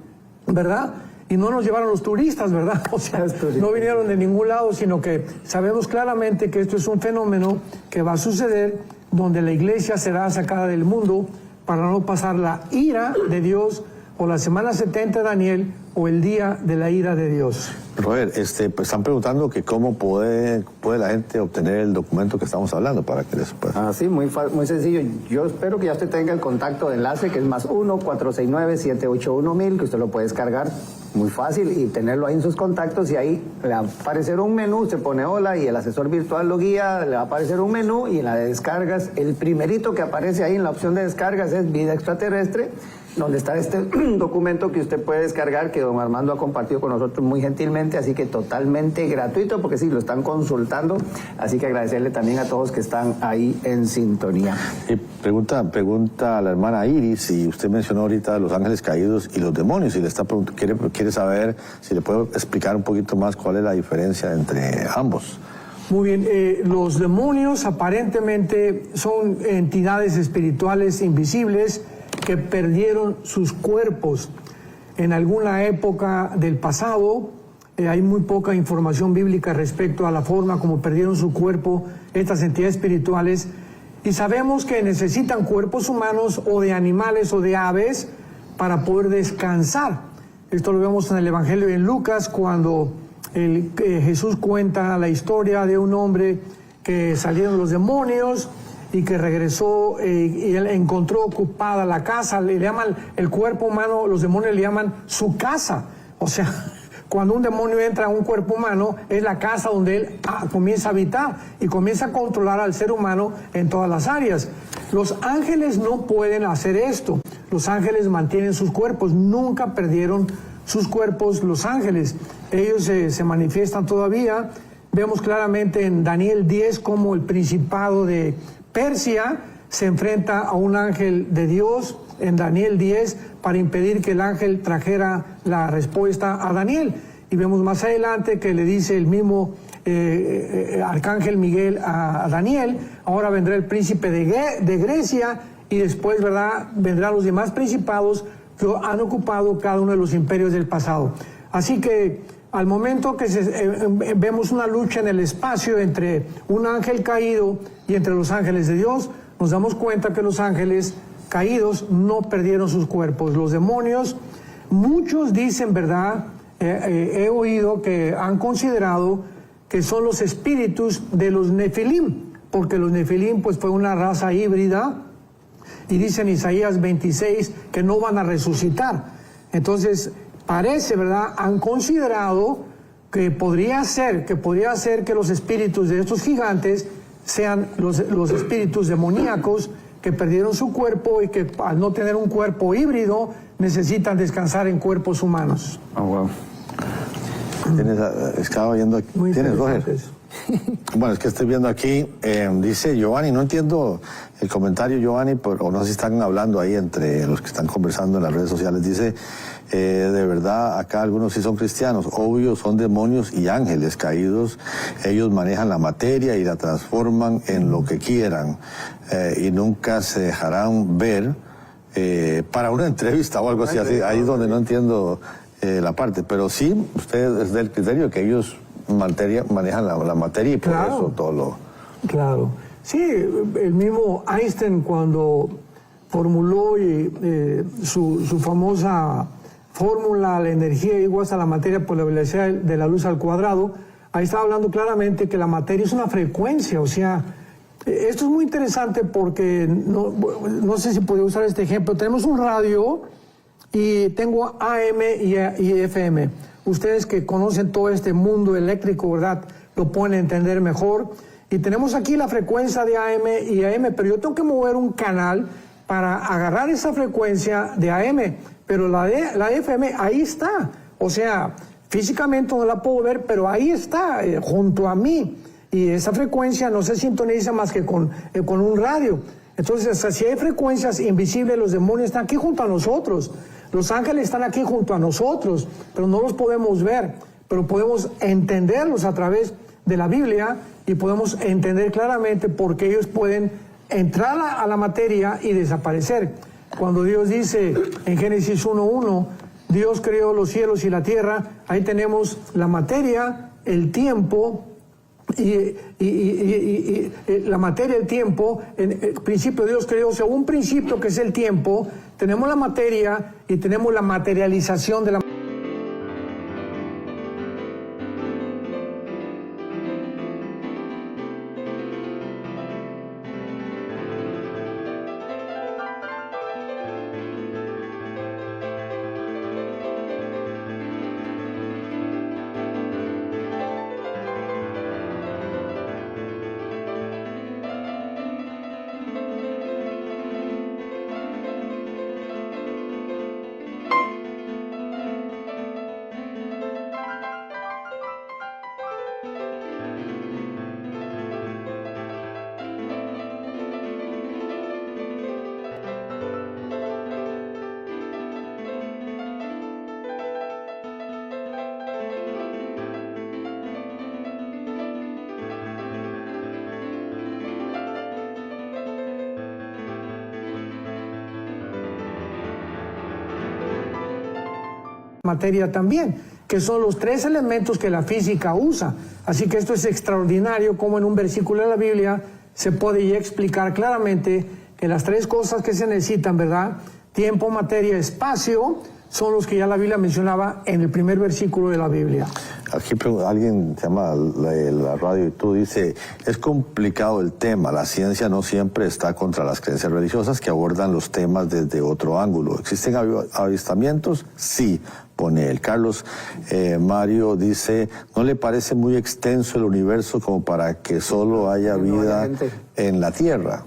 ¿verdad? Y no nos llevaron los turistas, ¿verdad? O sea, no vinieron de ningún lado, sino que sabemos claramente que esto es un fenómeno que va a suceder, donde la iglesia será sacada del mundo para no pasar la ira de Dios, o la semana 70 de Daniel, o el día de la ira de Dios. Robert, pues están preguntando que cómo puede la gente obtener el documento que estamos hablando para que les pueda. Sí, muy sencillo. Yo espero que ya usted tenga el contacto de enlace, que es +1 469 781 1000, que usted lo puede descargar muy fácil y tenerlo ahí en sus contactos, y ahí le va a aparecer un menú, se pone hola y el asesor virtual lo guía, le va a aparecer un menú, y en la de descargas, el primerito que aparece ahí en la opción de descargas es Vida Extraterrestre, donde está este documento que usted puede descargar, que don Armando ha compartido con nosotros muy gentilmente, así que totalmente gratuito, porque sí, lo están consultando, así que agradecerle también a todos que están ahí en sintonía. Y pregunta a la hermana Iris, y usted mencionó ahorita los ángeles caídos y los demonios, y le está quiere saber si le puedo explicar un poquito más cuál es la diferencia entre ambos. Muy bien, los demonios aparentemente son entidades espirituales invisibles que perdieron sus cuerpos en alguna época del pasado. Hay muy poca información bíblica respecto a la forma como perdieron su cuerpo estas entidades espirituales, y sabemos que necesitan cuerpos humanos o de animales o de aves para poder descansar. Esto lo vemos en el Evangelio de Lucas, cuando Jesús cuenta la historia de un hombre que salieron los demonios y que regresó y él encontró ocupada la casa. Le llaman el cuerpo humano, los demonios le llaman su casa. O sea, cuando un demonio entra a un cuerpo humano, es la casa donde él comienza a habitar y comienza a controlar al ser humano en todas las áreas. Los ángeles no pueden hacer esto. Los ángeles mantienen sus cuerpos, nunca perdieron sus cuerpos los ángeles. Ellos se manifiestan todavía. Vemos claramente en Daniel 10 cómo el principado de Persia se enfrenta a un ángel de Dios en Daniel 10 para impedir que el ángel trajera la respuesta a Daniel. Y vemos más adelante que le dice el mismo arcángel Miguel a Daniel: ahora vendrá el príncipe de Grecia, y después, ¿verdad?, vendrán los demás principados que han ocupado cada uno de los imperios del pasado. Así que al momento que vemos una lucha en el espacio entre un ángel caído y entre los ángeles de Dios, nos damos cuenta que los ángeles caídos no perdieron sus cuerpos. Los demonios, muchos dicen, ¿verdad?, he oído que han considerado que son los espíritus de los Nefilim, porque los Nefilim pues fue una raza híbrida, y dice en Isaías 26 que no van a resucitar. Entonces parece, ¿verdad?, han considerado que podría ser que los espíritus de estos gigantes sean los espíritus demoníacos que perdieron su cuerpo y que al no tener un cuerpo híbrido necesitan descansar en cuerpos humanos. Oh, wow. Estaba viendo aquí. ¿Tienes, Roger? Bueno, es que estoy viendo aquí, dice Giovanni, no entiendo el comentario, Giovanni, o no sé si están hablando ahí entre los que están conversando en las redes sociales. Dice, de verdad, acá algunos sí son cristianos, obvio, son demonios y ángeles caídos. Ellos manejan la materia y la transforman en lo que quieran, y nunca se dejarán ver para una entrevista o algo así. Ahí es donde no entiendo la parte, pero sí, usted es del criterio que ellos manejan la materia, y por eso todo lo... Claro. Sí, el mismo Einstein, cuando formuló su famosa fórmula, la energía igual a la materia por la velocidad de la luz al cuadrado, ahí estaba hablando claramente que la materia es una frecuencia. O sea, esto es muy interesante porque, no sé si podría usar este ejemplo, tenemos un radio y tengo AM y FM. Ustedes que conocen todo este mundo eléctrico, ¿verdad?, lo pueden entender mejor. Y tenemos aquí la frecuencia de AM y AM, pero yo tengo que mover un canal para agarrar esa frecuencia de AM, pero la FM ahí está. O sea, físicamente no la puedo ver, pero ahí está, junto a mí. Y esa frecuencia no se sintoniza más que con un radio. Entonces, si hay frecuencias invisibles, los demonios están aquí junto a nosotros. Los ángeles están aquí junto a nosotros, pero no los podemos ver, pero podemos entenderlos a través de la Biblia y podemos entender claramente por qué ellos pueden entrar a la materia y desaparecer. Cuando Dios dice en Génesis 1:1, Dios creó los cielos y la tierra, ahí tenemos la materia, el tiempo, y la materia, el tiempo. En el principio Dios creó, o sea, un principio que es el tiempo, tenemos la materia y tenemos la materialización de la materia también, que son los tres elementos que la física usa. Así que esto es extraordinario, como en un versículo de la Biblia se puede ya explicar claramente que las tres cosas que se necesitan, ¿verdad? Tiempo, materia, espacio, son los que ya la Biblia mencionaba en el primer versículo de la Biblia. Aquí alguien se llama la radio y tú dice, es complicado el tema, la ciencia no siempre está contra las creencias religiosas que abordan los temas desde otro ángulo. ¿Existen avistamientos? Sí, pone él. Carlos Mario dice, ¿no le parece muy extenso el universo como para que solo haya vida en la Tierra?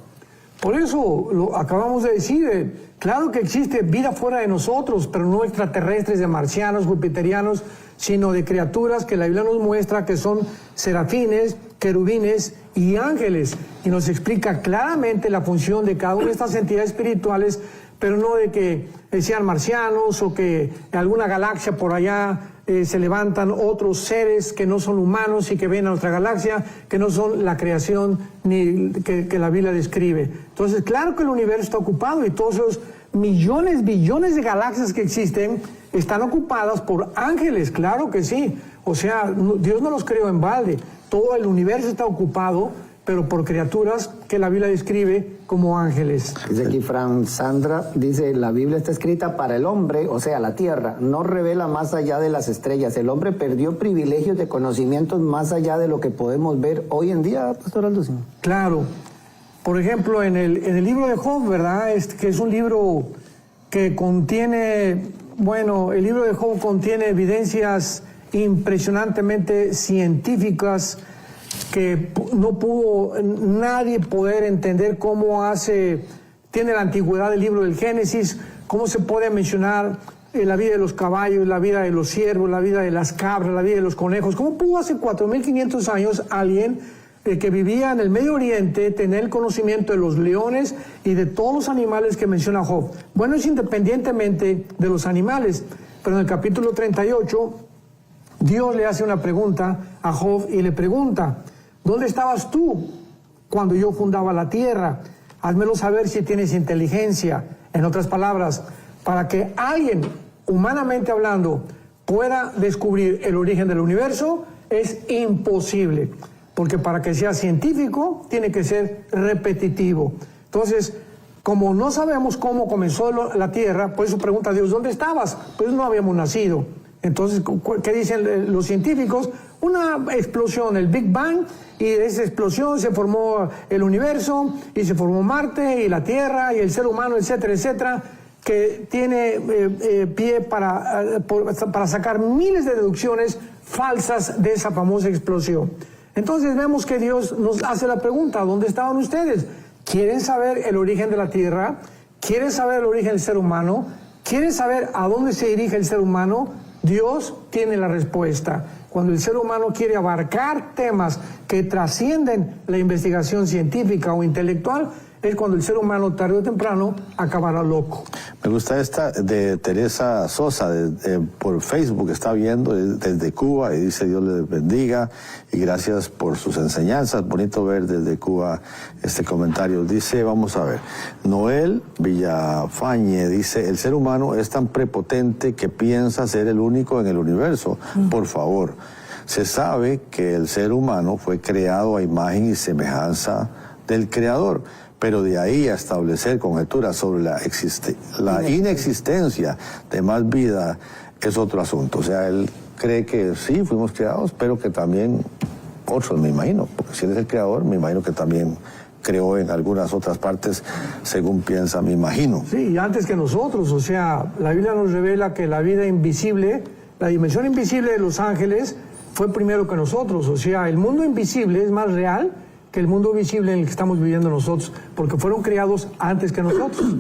Por eso lo acabamos de decir, claro que existe vida fuera de nosotros, pero no extraterrestres, de marcianos, jupiterianos, sino de criaturas que la Biblia nos muestra que son serafines, querubines y ángeles. Y nos explica claramente la función de cada una de estas entidades espirituales, pero no de que sean marcianos o que en alguna galaxia por allá se levantan otros seres que no son humanos y que ven a nuestra galaxia, que no son la creación ni que la Biblia describe. Entonces, claro que el universo está ocupado y todos esos millones, billones de galaxias que existen están ocupadas por ángeles, claro que sí. O sea, Dios no los creó en balde. Todo el universo está ocupado, pero por criaturas que la Biblia describe como ángeles. Dice aquí Fran Sandra, dice, la Biblia está escrita para el hombre, o sea, la tierra, no revela más allá de las estrellas. El hombre perdió privilegios de conocimientos más allá de lo que podemos ver hoy en día, Pastor Aldo. Claro. Por ejemplo, en el libro de Job, ¿verdad? Que es un libro que contiene, bueno, el libro de Job contiene evidencias impresionantemente científicas que no pudo nadie poder entender cómo tiene la antigüedad del libro del Génesis, cómo se puede mencionar la vida de los caballos, la vida de los ciervos, la vida de las cabras, la vida de los conejos. ¿Cómo pudo hace 4.500 años alguien que vivía en el Medio Oriente tener el conocimiento de los leones y de todos los animales que menciona Job? Bueno, es independientemente de los animales, pero en el capítulo 38, Dios le hace una pregunta a Job y le pregunta, ¿dónde estabas tú cuando yo fundaba la tierra? Házmelo saber si tienes inteligencia. En otras palabras, para que alguien, humanamente hablando, pueda descubrir el origen del universo, es imposible. Porque para que sea científico, tiene que ser repetitivo. Entonces, como no sabemos cómo comenzó la tierra, por eso pregunta a Dios, ¿dónde estabas? Pues no habíamos nacido. Entonces, ¿qué dicen los científicos? Una explosión, el Big Bang, y de esa explosión se formó el universo, y se formó Marte, y la Tierra, y el ser humano, etcétera, etcétera. que tiene pie para sacar miles de deducciones falsas de esa famosa explosión. Entonces vemos que Dios nos hace la pregunta, ¿dónde estaban ustedes? ¿Quieren saber el origen de la Tierra? ¿Quieren saber el origen del ser humano? ¿Quieren saber a dónde se dirige el ser humano? Dios tiene la respuesta. Cuando el ser humano quiere abarcar temas que trascienden la investigación científica o intelectual, es cuando el ser humano tarde o temprano acabará loco. Me gusta esta de Teresa Sosa, por Facebook, está viendo desde Cuba y dice Dios les bendiga y gracias por sus enseñanzas. Bonito ver desde Cuba este comentario. Dice, vamos a ver, Noel Villafañe dice, el ser humano es tan prepotente que piensa ser el único en el universo. Por favor, se sabe que el ser humano fue creado a imagen y semejanza del Creador. Pero de ahí a establecer conjeturas sobre la inexistencia de más vida es otro asunto. O sea, él cree que sí, fuimos creados, pero que también otros, me imagino, porque si él es el creador, me imagino que también creó en algunas otras partes, según piensa, me imagino. Sí, antes que nosotros, o sea, la Biblia nos revela que la vida invisible, la dimensión invisible de los ángeles fue primero que nosotros, o sea, el mundo invisible es más real que el mundo visible en el que estamos viviendo nosotros, porque fueron creados antes que nosotros.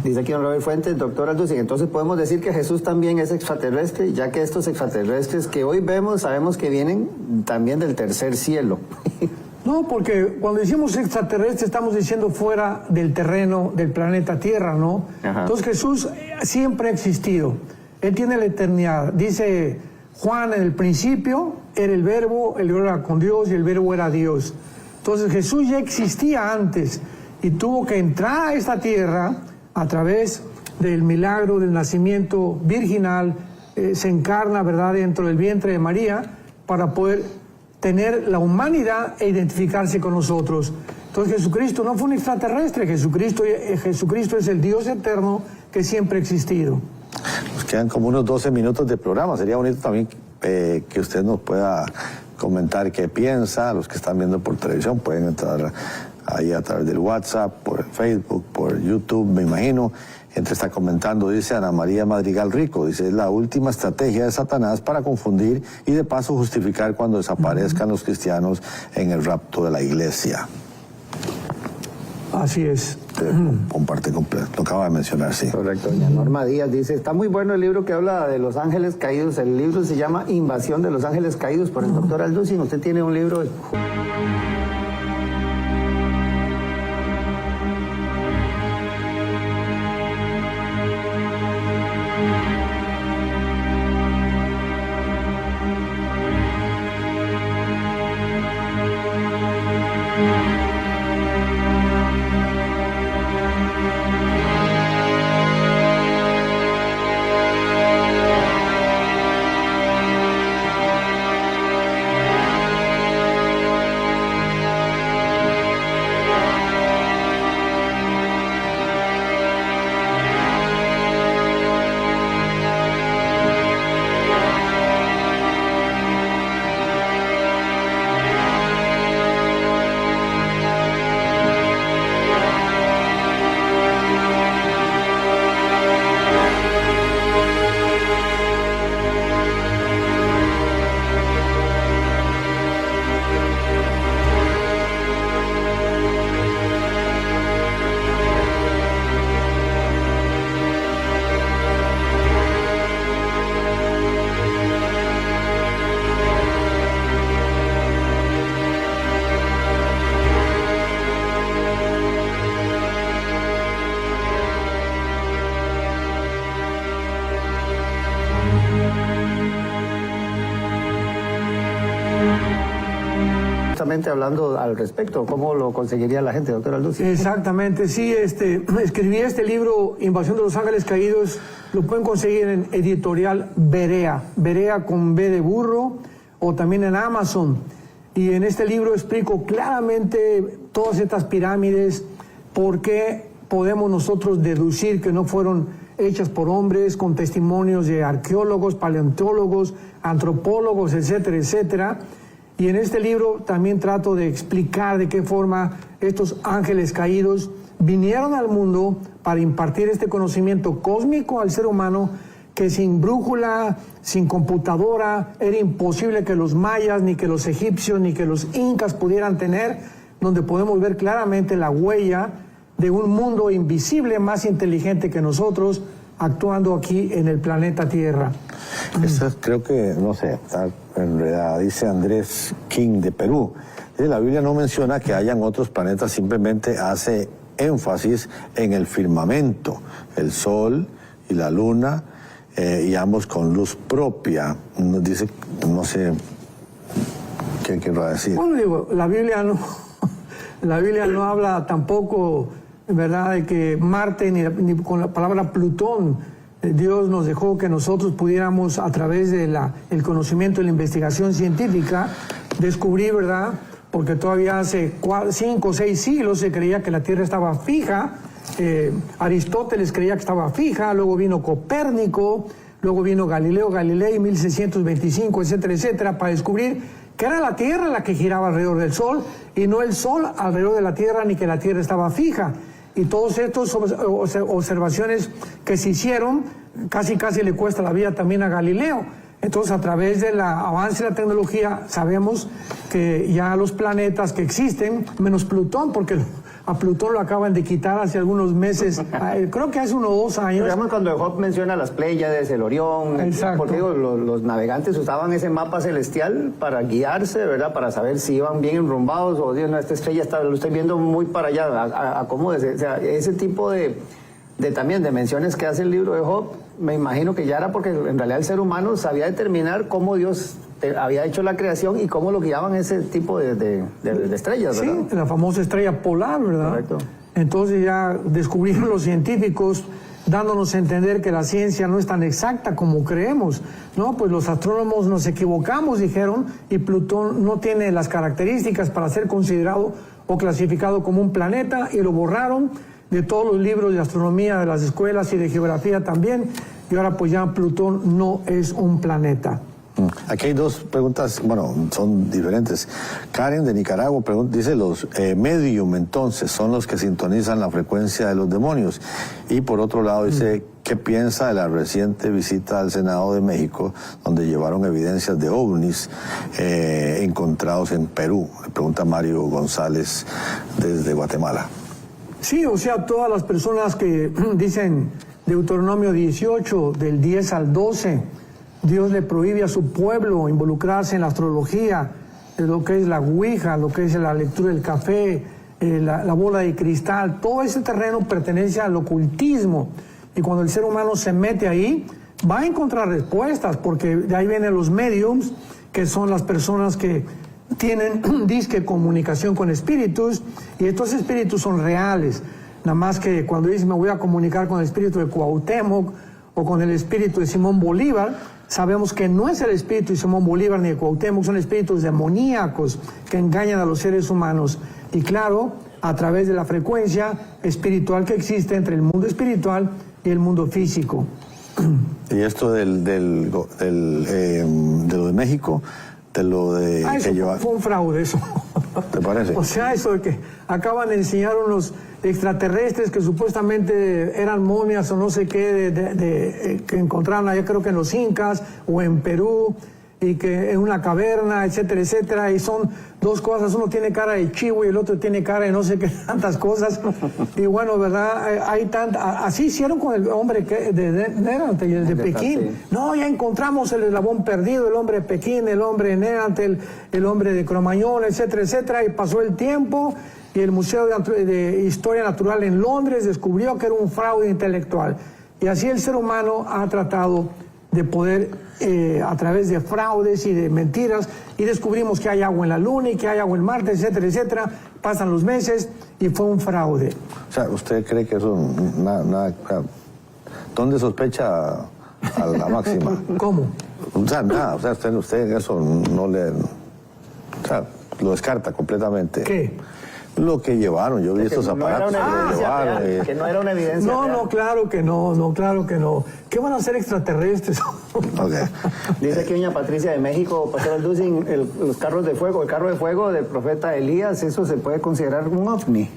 Dice aquí don Robert Fuentes, doctor Alducin, entonces podemos decir que Jesús también es extraterrestre, ya que estos extraterrestres que hoy vemos, sabemos que vienen también del tercer cielo. No, porque cuando decimos extraterrestre estamos diciendo fuera del terreno del planeta Tierra, ¿no? Ajá. Entonces Jesús siempre ha existido, Él tiene la eternidad. Dice Juan, en el principio era el verbo era con Dios y el verbo era Dios. Entonces Jesús ya existía antes y tuvo que entrar a esta tierra a través del milagro del nacimiento virginal, se encarna, ¿verdad?, dentro del vientre de María para poder tener la humanidad e identificarse con nosotros. Entonces Jesucristo no fue un extraterrestre, Jesucristo es el Dios eterno que siempre ha existido. Nos quedan como unos 12 minutos de programa. Sería bonito también que usted nos pueda comentar qué piensa. Los que están viendo por televisión pueden entrar ahí a través del WhatsApp, por Facebook, por YouTube, me imagino. Gente está comentando, dice Ana María Madrigal Rico, dice, es la última estrategia de Satanás para confundir y de paso justificar cuando desaparezcan los cristianos en el rapto de la iglesia. Así es. Comparte completo, lo acaba de mencionar, sí. Correcto. Doña Norma Díaz dice, está muy bueno el libro que habla de los ángeles caídos. El libro se llama Invasión de los ángeles caídos por el doctor Alducin. Usted tiene un libro... Hablando al respecto, ¿cómo lo conseguiría la gente, doctor Alducin? Exactamente, sí, escribí este libro, Invasión de los Ángeles Caídos, lo pueden conseguir en editorial Berea, Berea con B de burro, o también en Amazon. Y en este libro explico claramente todas estas pirámides, por qué podemos nosotros deducir que no fueron hechas por hombres, con testimonios de arqueólogos, paleontólogos, antropólogos, etcétera, etcétera. Y en este libro también trato de explicar de qué forma estos ángeles caídos vinieron al mundo para impartir este conocimiento cósmico al ser humano que sin brújula, sin computadora, era imposible que los mayas, ni que los egipcios, ni que los incas pudieran tener, donde podemos ver claramente la huella de un mundo invisible más inteligente que nosotros, actuando aquí en el planeta Tierra. Esta creo que, no sé, está enredada. Dice Andrés King de Perú. Dice, la Biblia no menciona que hayan otros planetas, simplemente hace énfasis en el firmamento, el sol y la luna, y ambos con luz propia. Nos dice, no sé qué querrá decir. Bueno, digo, la Biblia no habla tampoco, ¿verdad?, de que Marte, ni con la palabra Plutón. Dios nos dejó que nosotros pudiéramos, a través de el conocimiento y la investigación científica, descubrir, ¿verdad?, porque todavía hace 5 o 6 siglos se creía que la Tierra estaba fija. Aristóteles creía que estaba fija, luego vino Copérnico, luego vino Galileo Galilei, 1625, etcétera, etcétera, para descubrir que era la Tierra la que giraba alrededor del Sol y no el Sol alrededor de la Tierra, ni que la Tierra estaba fija. Y todas estas observaciones que se hicieron, casi le cuesta la vida también a Galileo. Entonces, a través del avance de la tecnología, sabemos que ya los planetas que existen, menos Plutón, porque a Plutón lo acaban de quitar hace algunos meses, creo que hace unos 2 años. Digamos, cuando Job menciona las Pléyades, el Orión, exacto, porque digo, los navegantes usaban ese mapa celestial para guiarse, ¿verdad? Para saber si iban bien enrumbados o, Dios, no, esta estrella lo estoy viendo muy para allá, acomódese. O sea, ese tipo de también de menciones que hace el libro de Job, me imagino que ya era porque en realidad el ser humano sabía determinar cómo Dios había hecho la creación y cómo lo guiaban ese tipo de estrellas, ¿verdad? Sí, la famosa estrella polar, ¿verdad? Correcto. Entonces ya descubrieron los científicos, dándonos a entender que la ciencia no es tan exacta como creemos, ¿no? Pues los astrónomos nos equivocamos, dijeron, y Plutón no tiene las características para ser considerado o clasificado como un planeta, y lo borraron de todos los libros de astronomía de las escuelas y de geografía también, y ahora pues ya Plutón no es un planeta. Aquí hay 2 preguntas, bueno, son diferentes. Karen de Nicaragua dice, los medium entonces son los que sintonizan la frecuencia de los demonios. Y por otro lado dice, ¿qué piensa de la reciente visita al Senado de México, donde llevaron evidencias de ovnis encontrados en Perú? Le pregunta Mario González desde Guatemala. Sí, o sea, todas las personas que dicen Deuteronomio 18, del 10 al 12, Dios le prohíbe a su pueblo involucrarse en la astrología, lo que es la ouija, lo que es la lectura del café, la bola de cristal. Todo ese terreno pertenece al ocultismo, y cuando el ser humano se mete ahí, va a encontrar respuestas, porque de ahí vienen los mediums, que son las personas que tienen disque comunicación con espíritus, y estos espíritus son reales. Nada más que cuando dice me voy a comunicar con el espíritu de Cuauhtémoc o con el espíritu de Simón Bolívar, sabemos que no es el espíritu de Simón Bolívar ni de Cuauhtémoc, son espíritus demoníacos que engañan a los seres humanos. Y claro, a través de la frecuencia espiritual que existe entre el mundo espiritual y el mundo físico. Y esto de lo de México, de lo de eso que lleva... fue un fraude, eso. ¿Te parece? O sea, eso de que acaban de enseñar unos extraterrestres que supuestamente eran momias o no sé qué, que encontraron allá, creo que en los Incas o en Perú, y que en una caverna, etcétera, etcétera, y son 2 cosas, uno tiene cara de chivo y el otro tiene cara de no sé qué tantas cosas, y bueno, ¿verdad? Hay así hicieron con el hombre de Pekín. Sí. No, ya encontramos el eslabón perdido, el hombre de Pekín, el hombre de Néantel, el hombre de Cromañón, etcétera, etcétera, y pasó el tiempo, y el Museo de Historia Natural en Londres descubrió que era un fraude intelectual. Y así el ser humano ha tratado de poder, a través de fraudes y de mentiras, y descubrimos que hay agua en la Luna y que hay agua en Marte, etcétera, etcétera. Pasan los meses y fue un fraude. O sea, ¿usted cree que eso nada ¿dónde sospecha a la máxima? ¿Cómo? O sea, nada, o sea, usted eso no le... O sea, lo descarta completamente. ¿Qué? Lo que llevaron, yo vi estos aparatos que que llevaron. que no era una evidencia No, real. no, claro que no, claro que no. ¿Qué van a hacer extraterrestres? Okay. Dice aquí doña Patricia de México, Pastor Alducin, los carros de fuego, el carro de fuego del profeta Elías, ¿eso se puede considerar un ovni?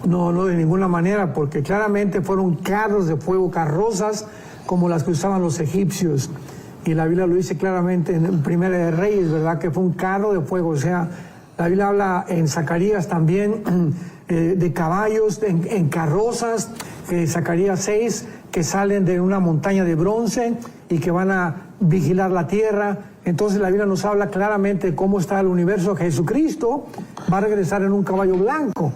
No, no de ninguna manera, porque claramente fueron carros de fuego, carrozas como las que usaban los egipcios. Y la Biblia lo dice claramente en Primera de Reyes, ¿verdad? Que fue un carro de fuego. O sea, la Biblia habla en Zacarías también de caballos, en carrozas, Zacarías 6, que salen de una montaña de bronce y que van a vigilar la tierra. Entonces la Biblia nos habla claramente de cómo está el universo. Jesucristo va a regresar en un caballo blanco.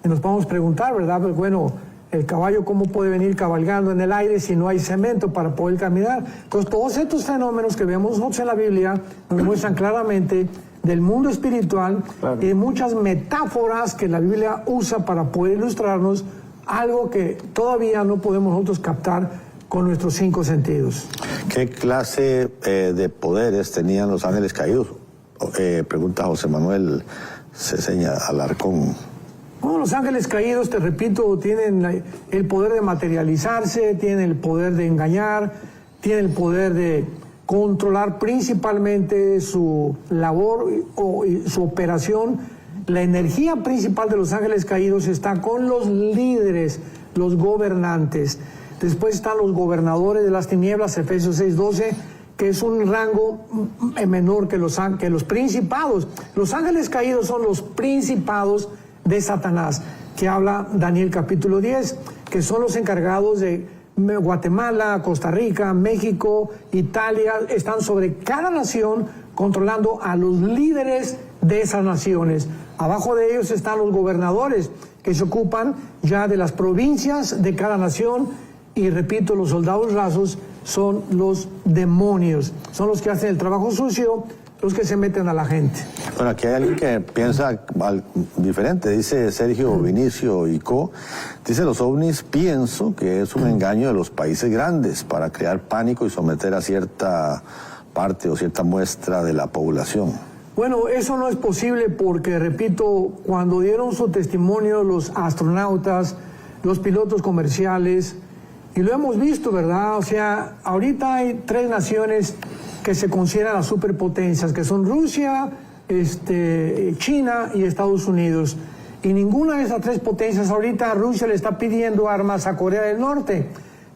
Y nos podemos preguntar, ¿verdad? Pues bueno, el caballo, ¿cómo puede venir cabalgando en el aire si no hay cemento para poder caminar? Entonces, todos estos fenómenos que vemos nosotros en la Biblia nos muestran claramente del mundo espiritual, claro, y muchas metáforas que la Biblia usa para poder ilustrarnos algo que todavía no podemos nosotros captar con nuestros 5 sentidos. ¿Qué clase de poderes tenían los ángeles caídos? Pregunta José Manuel Ceseña Alarcón. Bueno, los ángeles caídos, te repito, tienen el poder de materializarse, tienen el poder de engañar, tienen el poder de controlar principalmente su labor o su operación. La energía principal de los ángeles caídos está con los líderes, los gobernantes. Después están los gobernadores de las tinieblas, Efesios 6:12, que es un rango menor que los principados. Los ángeles caídos son los principados de Satanás, que habla Daniel capítulo 10, que son los encargados de Guatemala, Costa Rica, México, Italia, están sobre cada nación controlando a los líderes de esas naciones. Abajo de ellos están los gobernadores, que se ocupan ya de las provincias de cada nación, y repito, los soldados rasos son los demonios, son los que hacen el trabajo sucio, los que se meten a la gente. Bueno, aquí hay alguien que piensa diferente, dice Sergio Vinicio Ico, dice: los ovnis pienso que es un engaño de los países grandes para crear pánico y someter a cierta parte o cierta muestra de la población. Bueno, eso no es posible porque, repito, cuando dieron su testimonio los astronautas, los pilotos comerciales, y lo hemos visto, ¿verdad? O sea, ahorita hay 3 naciones que se consideran las superpotencias, que son Rusia, China y Estados Unidos. Y ninguna de esas 3 potencias ahorita, Rusia le está pidiendo armas a Corea del Norte.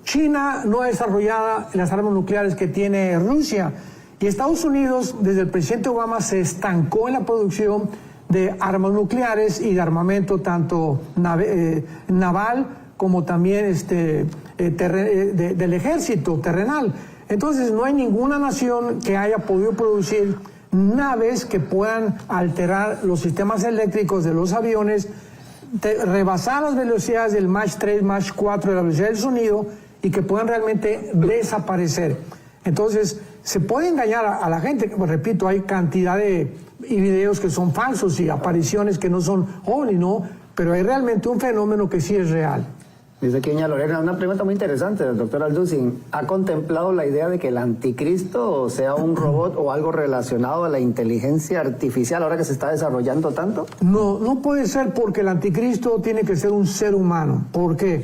China no ha desarrollado las armas nucleares que tiene Rusia. Y Estados Unidos, desde el presidente Obama, se estancó en la producción de armas nucleares y de armamento tanto naval como también del ejército terrenal. Entonces no hay ninguna nación que haya podido producir naves que puedan alterar los sistemas eléctricos de los aviones, rebasar las velocidades del Mach 3, Mach 4 de la velocidad del sonido, y que puedan realmente desaparecer. Entonces se puede engañar a la gente. Pues, repito, hay cantidad de videos que son falsos y apariciones que no son ovni, ¿no? Pero hay realmente un fenómeno que sí es real. Dice aquí doña Lorena, una pregunta muy interesante del doctor Alducin. ¿Ha contemplado la idea de que el anticristo sea un robot o algo relacionado a la inteligencia artificial ahora que se está desarrollando tanto? No, no puede ser, porque el anticristo tiene que ser un ser humano. ¿Por qué?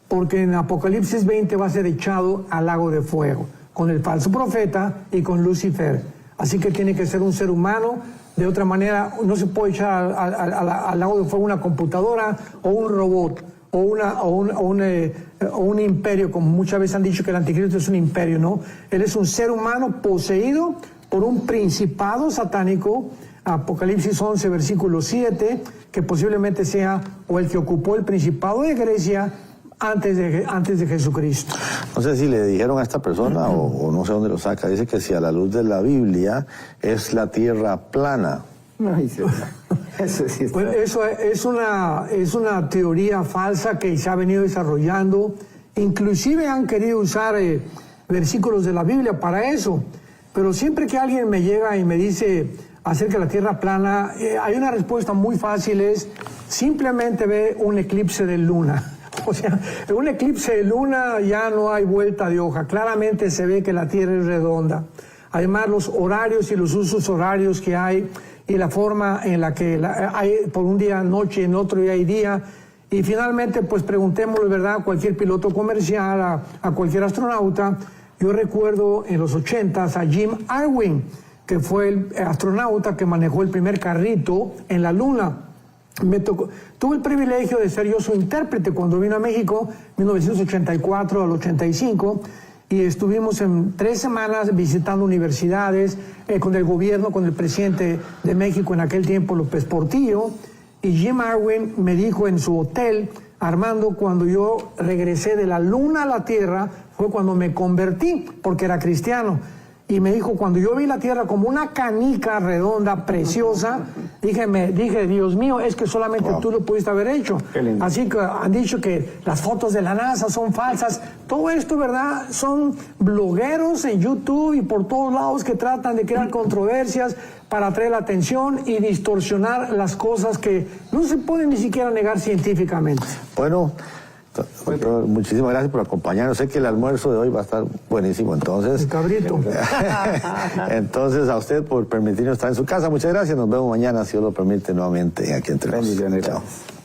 Porque en Apocalipsis 20 va a ser echado al lago de fuego, con el falso profeta y con Lucifer. Así que tiene que ser un ser humano. De otra manera, no se puede echar al lago de fuego una computadora o un robot. O un imperio, como muchas veces han dicho que el anticristo es un imperio, ¿no? Él es un ser humano poseído por un principado satánico, Apocalipsis 11, versículo 7, que posiblemente sea o el que ocupó el principado de Grecia antes de Jesucristo. No sé si le dijeron a esta persona o no sé dónde lo saca, dice que si a la luz de la Biblia es la tierra plana. Ay, sí. Eso sí está. Bueno, eso es una teoría falsa que se ha venido desarrollando. Inclusive han querido usar versículos de la Biblia para eso. Pero siempre que alguien me llega y me dice acerca de la tierra plana, hay una respuesta muy fácil, es simplemente ve un eclipse de luna. O sea, en un eclipse de luna ya no hay vuelta de hoja. Claramente se ve que la tierra es redonda. Además, los horarios y los usos horarios que hay, y la forma en la que hay por un día noche, en otro día hay día. Y finalmente, pues preguntémosle, ¿verdad?, a cualquier piloto comercial, a cualquier astronauta. Yo recuerdo en los 80s a Jim Irwin, que fue el astronauta que manejó el primer carrito en la Luna. tuve el privilegio de ser yo su intérprete cuando vino a México, 1984 al 85, y estuvimos en 3 semanas visitando universidades, con el gobierno, con el presidente de México en aquel tiempo, López Portillo, y Jim Arwin me dijo en su hotel, Armando, cuando yo regresé de la luna a la tierra, fue cuando me convertí, porque era cristiano. Y me dijo, cuando yo vi la tierra como una canica redonda, preciosa, dije, Dios mío, es que solamente tú lo pudiste haber hecho. Así que han dicho que las fotos de la NASA son falsas. Todo esto, ¿verdad? Son blogueros en YouTube y por todos lados que tratan de crear controversias para atraer la atención y distorsionar las cosas que no se pueden ni siquiera negar científicamente. Bueno, doctor, muchísimas gracias por acompañarnos. Sé que el almuerzo de hoy va a estar buenísimo, entonces. El cabrito. Entonces, a usted por permitirnos estar en su casa. Muchas gracias. Nos vemos mañana, si Dios lo permite, nuevamente aquí entre nosotros. Bendiciones. Chao.